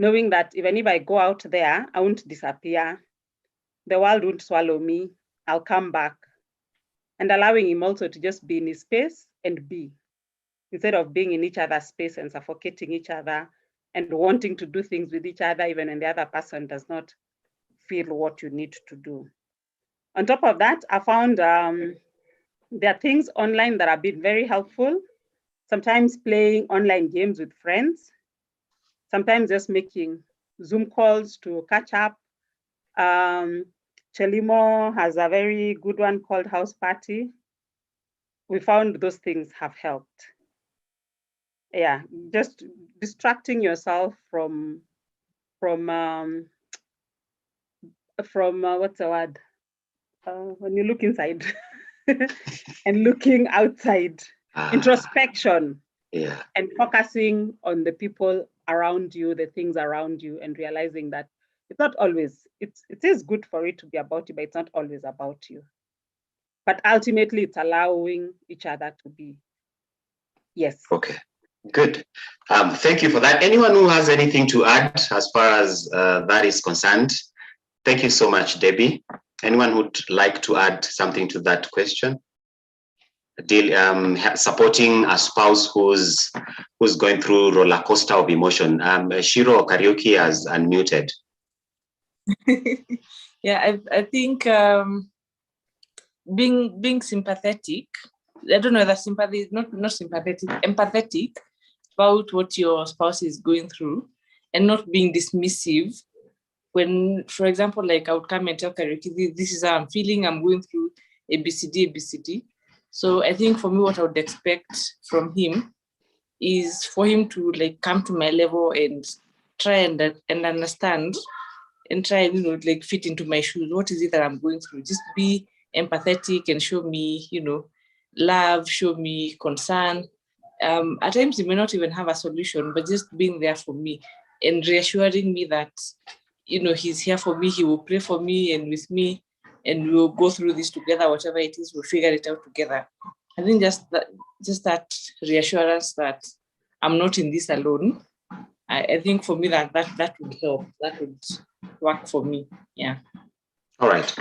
S6: knowing that even if I go out there, I won't disappear. The world won't swallow me. I'll come back. And allowing him also to just be in his space and be, instead of being in each other's space and suffocating each other and wanting to do things with each other, even when the other person does not feel what you need to do. On top of that, I found there are things online that have been very helpful. Sometimes playing online games with friends, sometimes just making Zoom calls to catch up. Chelimo has a very good one called House Party. We found those things have helped. Yeah, just distracting yourself from what's the word? When you look inside and looking outside, introspection, and focusing on the people around you, the things around you, and realizing that it's not always, it is good for it to be about you, but it's not always about you. But ultimately, it's allowing each other to be. Yes.
S2: Okay, good. Thank you for that. Anyone who has anything to add as far as that is concerned? Thank you so much, Debbie. Anyone who'd like to add something to that question? supporting a spouse who's going through roller coaster of emotion. Shiro Karaoke has unmuted.
S4: Yeah, I think being sympathetic. I don't know whether sympathy is not sympathetic, empathetic about what your spouse is going through, and not being dismissive. When, for example, like I would come and tell Karaoke, this is how I'm feeling, I'm going through ABCD. So I think for me, what I would expect from him is for him to like come to my level and try and understand and try and, like fit into my shoes. What is it that I'm going through? Just be empathetic and show me, love, show me concern. At times he may not even have a solution, but just being there for me and reassuring me that, he's here for me, he will pray for me and with me, and we'll go through this together, whatever it is, we'll figure it out together. I think just that reassurance that I'm not in this alone. I think for me that would help. That would work for me. Yeah.
S2: All right.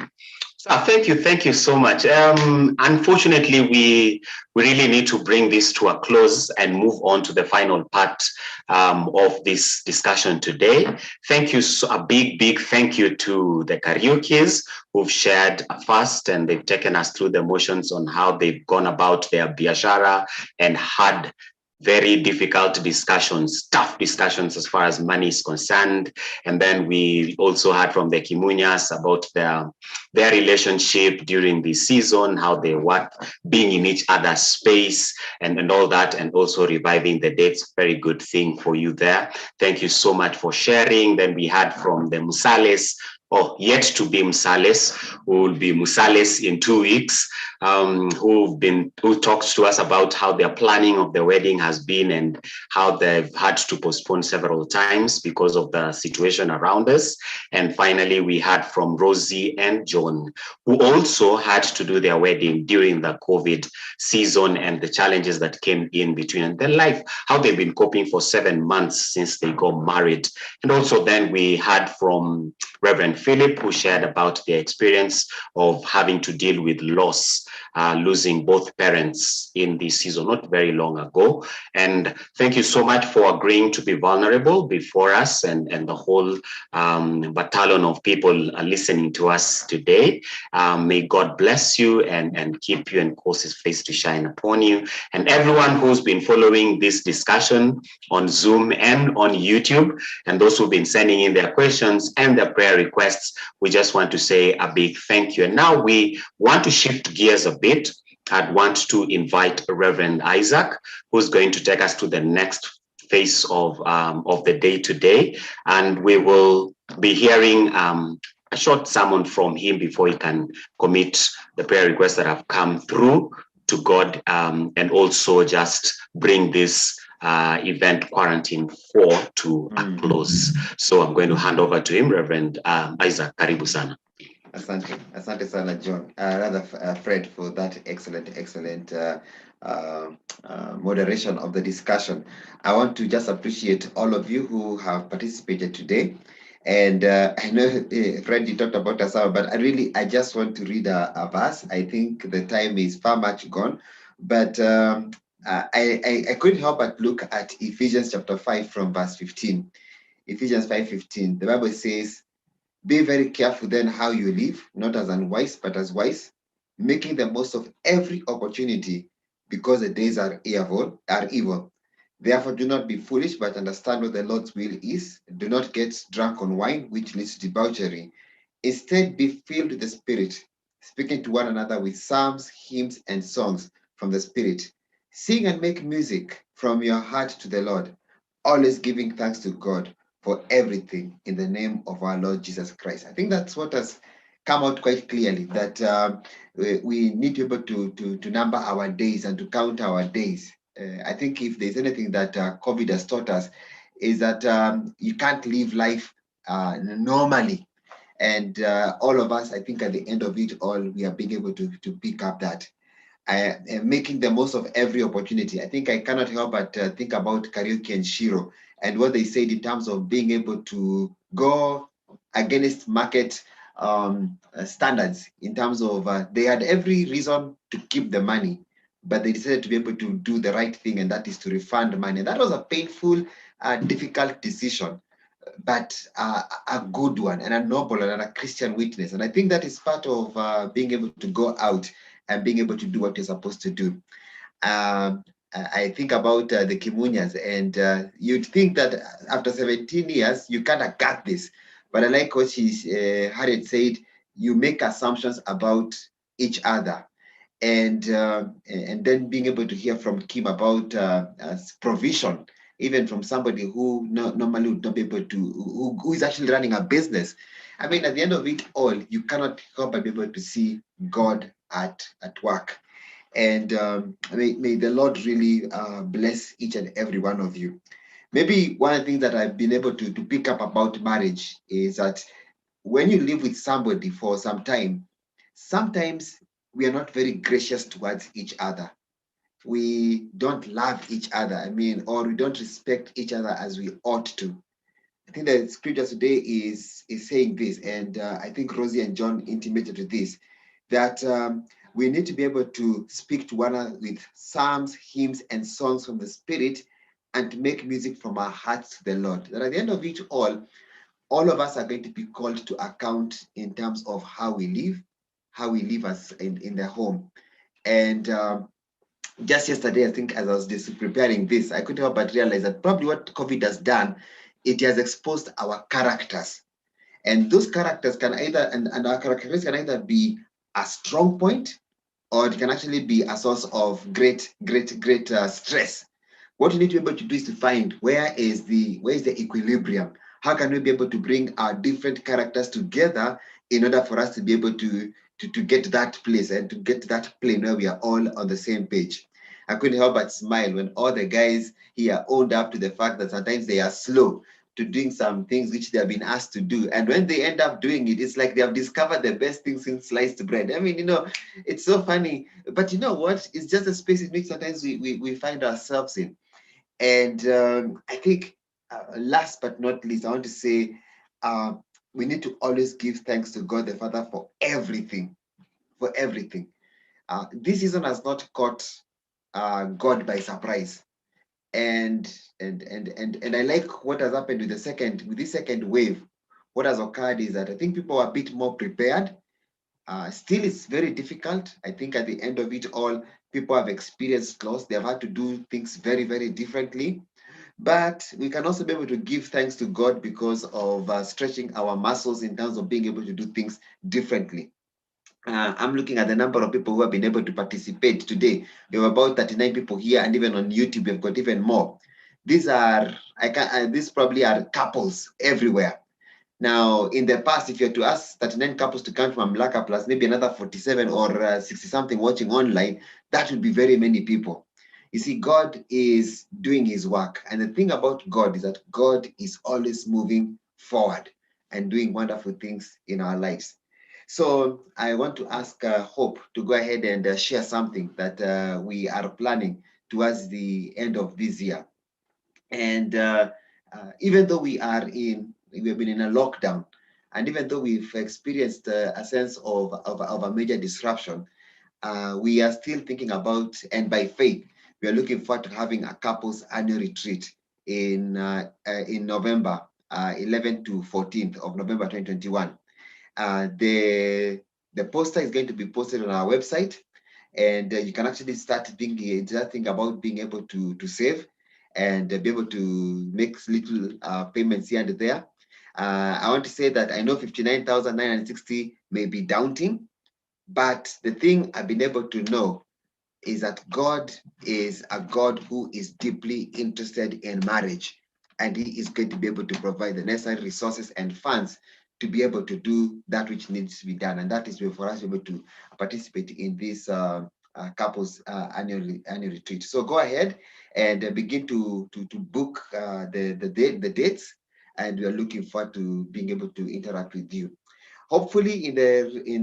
S2: So thank you so much. Unfortunately, we really need to bring this to a close and move on to the final part of this discussion today. Thank you, a big thank you to the karaokes who've shared first, and they've taken us through the motions on how they've gone about their biashara and had very difficult discussions, tough discussions as far as money is concerned. And then we also heard from the Kimunyas about their relationship during the season, how they work, being in each other's space and all that, and also reviving the dates. Very good thing for you there. Thank you so much for sharing. Then we heard from the Musales, yet to be Musales, who will be Musales in 2 weeks, who talked to us about how their planning of the wedding has been and how they've had to postpone several times because of the situation around us. And finally, we heard from Rosie and John, who also had to do their wedding during the COVID season and the challenges that came in between their life, how they've been coping for 7 months since they got married. And also then we heard from Reverend Philip, who shared about their experience of having to deal with loss, losing both parents in this season, not very long ago. And thank you so much for agreeing to be vulnerable before us and the whole battalion of people listening to us today. May God bless you and keep you and cause his face to shine upon you. And everyone who's been following this discussion on Zoom and on YouTube, and those who've been sending in their questions and their prayer requests, we just want to say a big thank you. And now we want to shift gears a bit. I'd want to invite Reverend Isaac, who's going to take us to the next phase of the day today. And we will be hearing a short sermon from him before he can commit the prayer requests that have come through to God, and also just bring this event Quarantine 4 to a close. So I'm going to hand over to him, Reverend Isaac. Karibu sana.
S1: Asante sana, John. Fred, for that excellent moderation of the discussion. I want to just appreciate all of you who have participated today. And I know Fred, you talked about Asama, but I just want to read a verse. I think the time is far much gone, but I couldn't help but look at Ephesians chapter 5 from verse 15. Ephesians 5:15. The Bible says, "Be very careful then how you live, not as unwise, but as wise, making the most of every opportunity, because the days are evil. Therefore, do not be foolish, but understand what the Lord's will is. Do not get drunk on wine, which leads to debauchery. Instead, be filled with the Spirit, speaking to one another with psalms, hymns, and songs from the Spirit. Sing and make music from your heart to the Lord, always giving thanks to God for everything in the name of our Lord Jesus Christ." I think that's what has come out quite clearly, that we need to be able to number our days and to count our days. I think if there's anything that COVID has taught us, is that you can't live life normally. And all of us, I think at the end of it all, we are being able to pick up that. Making the most of every opportunity. I think I cannot help but think about Karaoke and Shiro and what they said in terms of being able to go against market standards, in terms of they had every reason to keep the money, but they decided to be able to do the right thing, and that is to refund money. That was a painful, difficult decision, but a good one, and a noble one, and a Christian witness. And I think that is part of being able to go out and being able to do what you're supposed to do. I think about the Kimunyas, and you'd think that after 17 years, you kind of got this. But I like what Harriet said, you make assumptions about each other. And then being able to hear from Kim about provision, even from somebody who normally would not be able to, who is actually running a business. I mean, at the end of it all, you cannot help but be able to see God at work. And may the Lord really bless each and every one of you. Maybe one of the things that I've been able to pick up about marriage is that when you live with somebody for some time, sometimes we are not very gracious towards each other. We don't love each other, I mean, or we don't respect each other as we ought to. I think the scripture today is saying this, and I think Rosie and John intimated with this, that we need to be able to speak to one another with psalms, hymns, and songs from the Spirit, and to make music from our hearts to the Lord. That at the end of it all of us are going to be called to account in terms of how we live as in the home. And just yesterday, I think as I was just preparing this, I couldn't help but realize that probably what COVID has done, it has exposed our characters. And those characters can either, and our characteristics can either be a strong point, or it can actually be a source of great stress. What you need to be able to do is to find where is the equilibrium. How can we be able to bring our different characters together in order for us to be able to get to that place and to get to that plane where we are all on the same page. I couldn't help but smile when all the guys here owned up to the fact that sometimes they are slow to doing some things which they have been asked to do. And when they end up doing it, it's like they have discovered the best thing since sliced bread. I mean, it's so funny. But you know what? It's just a space in which sometimes we find ourselves in. And I think last but not least, I want to say we need to always give thanks to God the Father for everything, this season has not caught God by surprise. And I like what has happened with this second wave. What has occurred is that I think people are a bit more prepared. Still, it's very difficult. I think at the end of it all, people have experienced loss. They have had to do things very, very differently. But we can also be able to give thanks to God because of stretching our muscles in terms of being able to do things differently. I'm looking at the number of people who have been able to participate today. We have about 39 people here, and even on YouTube, we've got even more. These probably are couples everywhere. Now, in the past, if you had to ask 39 couples to come from Amlaka plus maybe another 47 or 60 something watching online, that would be very many people. You see, God is doing his work. And the thing about God is that God is always moving forward and doing wonderful things in our lives. So I want to ask Hope to go ahead and share something that we are planning towards the end of this year. And even though we have been in a lockdown, and even though we've experienced a sense of a major disruption, we are still thinking about, and by faith, we are looking forward to having a couples annual retreat in November, 11th to 14th of November 2021. The poster is going to be posted on our website, and you can actually start thinking about being able to save and be able to make little payments here and there. I want to say that I know 59,960 may be daunting, but the thing I've been able to know is that God is a God who is deeply interested in marriage, and he is going to be able to provide the necessary resources and funds to be able to do that which needs to be done. And that is for us to be able to participate in this couples annual retreat. So go ahead and begin to book the dates, and we are looking forward to being able to interact with you. Hopefully, in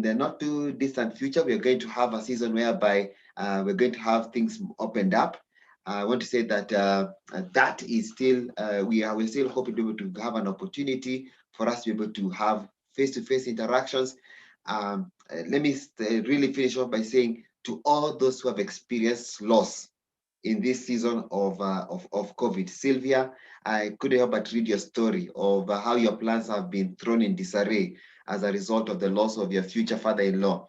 S1: the not too distant future, we are going to have a season whereby we're going to have things opened up. I want to say that that is still we're still hoping to be able to have an opportunity for us to be able to have face-to-face interactions. Let me really finish off by saying to all those who have experienced loss in this season of COVID. Sylvia, I couldn't help but read your story of how your plans have been thrown in disarray as a result of the loss of your future father-in-law.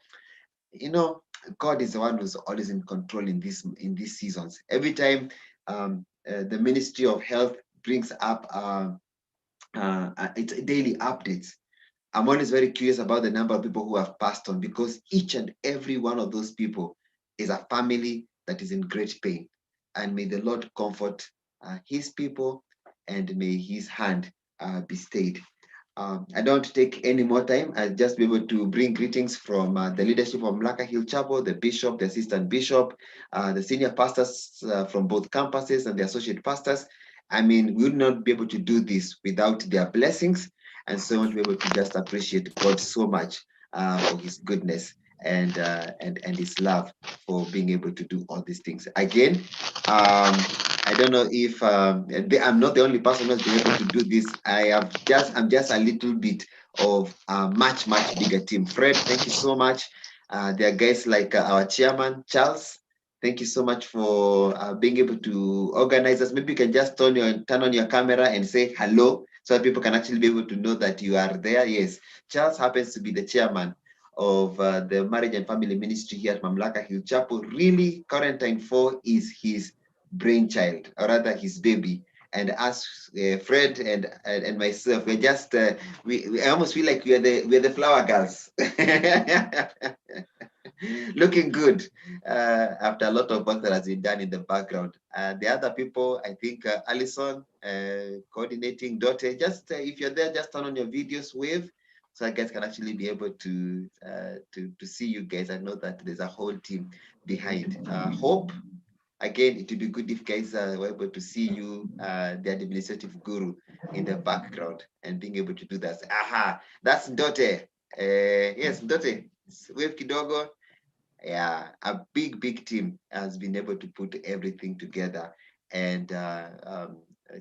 S1: You know, God is the one who's always in control in these seasons. Every time the Ministry of Health brings up its daily updates, I'm always very curious about the number of people who have passed on, because each and every one of those people is a family that is in great pain. And may the Lord comfort his people, and may his hand be stayed. I don't take any more time. I'll just be able to bring greetings from the leadership of Mlaka Hill Chapel, the bishop, the assistant bishop, the senior pastors from both campuses, and the associate pastors. I mean, we would not be able to do this without their blessings. And so I want to be able to just appreciate God so much for his goodness and his love for being able to do all these things. Again, I don't know if I'm not the only person who's been able to do this. I'm just a little bit of a much bigger team. Fred, thank you so much. There are guys like our chairman, Charles. Thank you so much for being able to organize us. Maybe you can just turn on your camera and say hello, so that people can actually be able to know that you are there. Yes, Charles happens to be the chairman of the Marriage and Family Ministry here at Mamlaka Hill Chapel. Really, Quarantine 4 is his brainchild, or rather his baby. And us, Fred and myself, we're just we I almost feel like we're the flower girls. Looking good after a lot of work that has been done in the background. The other people, I think Alison coordinating, Dote, just if you're there, just turn on your videos, wave, so I guys can actually be able to see you guys. I know that there's a whole team behind. Hope, again, it would be good if guys were able to see you, the administrative guru in the background, and being able to do that. Aha, that's Dote. Yes, Dote, wave kidogo. Yeah, a big team has been able to put everything together. And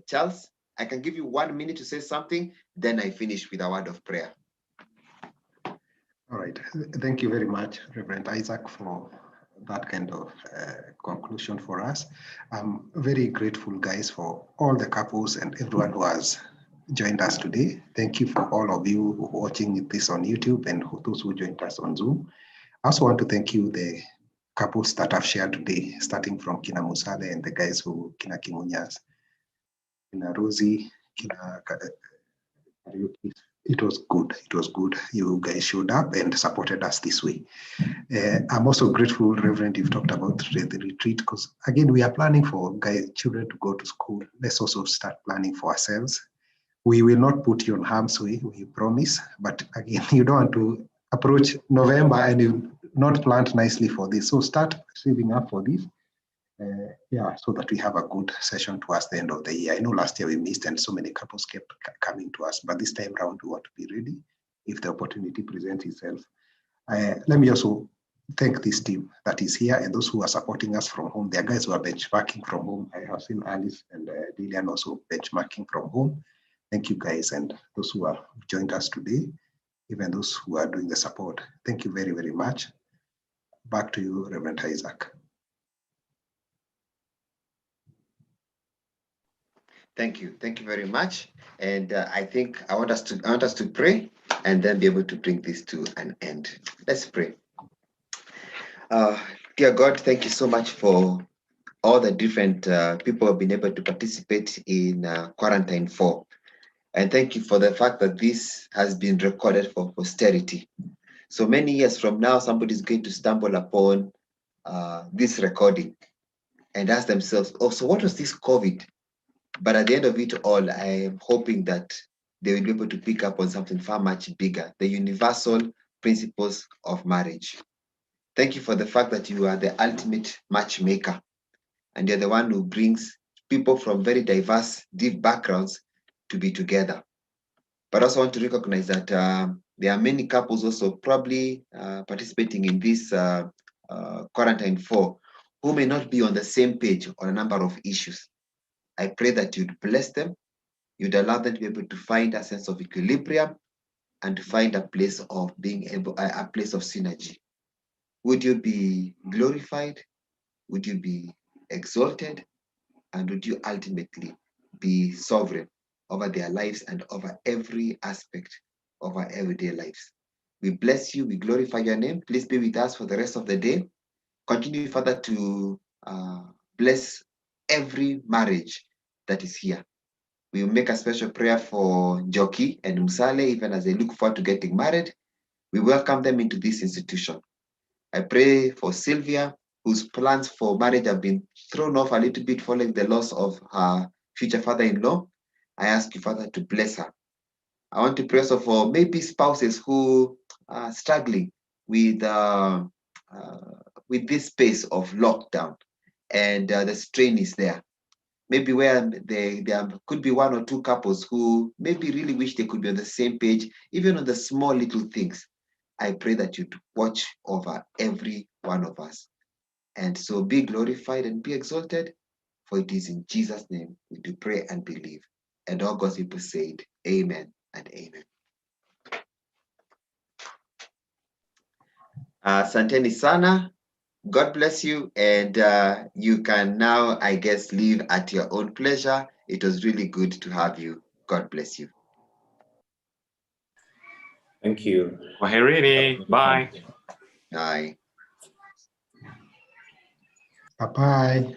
S1: Charles, I can give you 1 minute to say something, then I finish with a word of prayer.
S15: All right. Thank you very much, Reverend Isaac, for that kind of conclusion for us. I'm very grateful, guys, for all the couples and everyone who has joined us today. Thank you for all of you who are watching this on YouTube and those who joined us on Zoom. I also want to thank you, the couples that have shared today, starting from Kina Musale and the guys who, Kina Kimunyas, Kina Rosie, Kina Kariuki. It was good. It was good. You guys showed up and supported us this way. I'm also grateful, Reverend, you've talked about the retreat, because again, we are planning for children to go to school. Let's also start planning for ourselves. We will not put you on harm's way, we promise. But again, you don't want to approach November and you not planned nicely for this. So start saving up for this. So that we have a good session towards the end of the year. I know last year we missed and so many couples kept coming to us, but this time around we want to be ready if the opportunity presents itself. Let me also thank this team that is here and those who are supporting us from home. There are guys who are benchmarking from home. I have seen Alice and Lillian also benchmarking from home. Thank you guys, and those who have joined us today, even those who are doing the support. Thank you very, very much. Back to you, Reverend Isaac.
S1: Thank you very much. And I think I want us to pray and then be able to bring this to an end. Let's pray. Dear God, thank you so much for all the different people who have been able to participate in Quarantine 4. And thank you for the fact that this has been recorded for posterity. So many years from now, somebody's going to stumble upon this recording and ask themselves, oh, so what was this COVID? But at the end of it all, I am hoping that they will be able to pick up on something far much bigger, the universal principles of marriage. Thank you for the fact that you are the ultimate matchmaker, and you're the one who brings people from very diverse, deep backgrounds to be together. But I also want to recognize that there are many couples also probably participating in this Quarantine 4 who may not be on the same page on a number of issues. I pray that you'd bless them, you'd allow them to be able to find a sense of equilibrium and to find a place of being able, a place of synergy. Would you be glorified? Would you be exalted? And would you ultimately be sovereign over their lives and over every aspect of our everyday lives? We bless you. We glorify your name. Please be with us for the rest of the day. Continue, Father, to bless every marriage that is here. We will make a special prayer for Joki and Musale, even as they look forward to getting married. We welcome them into this institution. I pray for Sylvia, whose plans for marriage have been thrown off a little bit following the loss of her future father-in-law. I ask you, Father, to bless her. I want to pray also for maybe spouses who are struggling with this space of lockdown, and the strain is there. Maybe where there could be one or two couples who maybe really wish they could be on the same page, even on the small little things. I pray that you'd watch over every one of us. And so be glorified and be exalted, for it is in Jesus' name we do pray and believe. And all God's people said, amen and amen. Asanteni sana. God bless you. And you can now, I guess, leave at your own pleasure. It was really good to have you. God bless you.
S12: Thank you.
S2: Kwaherini. Bye.
S1: Bye.
S15: Bye-bye.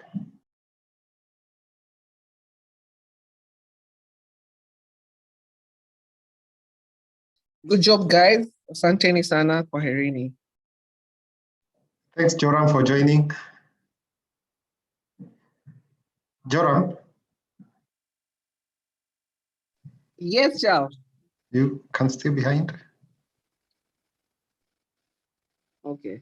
S16: Good job, guys. Asanteni sana, kwaherini.
S15: Thanks, Joram, for joining. Joram,
S16: Yes, Charles.
S15: you can stay behind.
S16: Okay.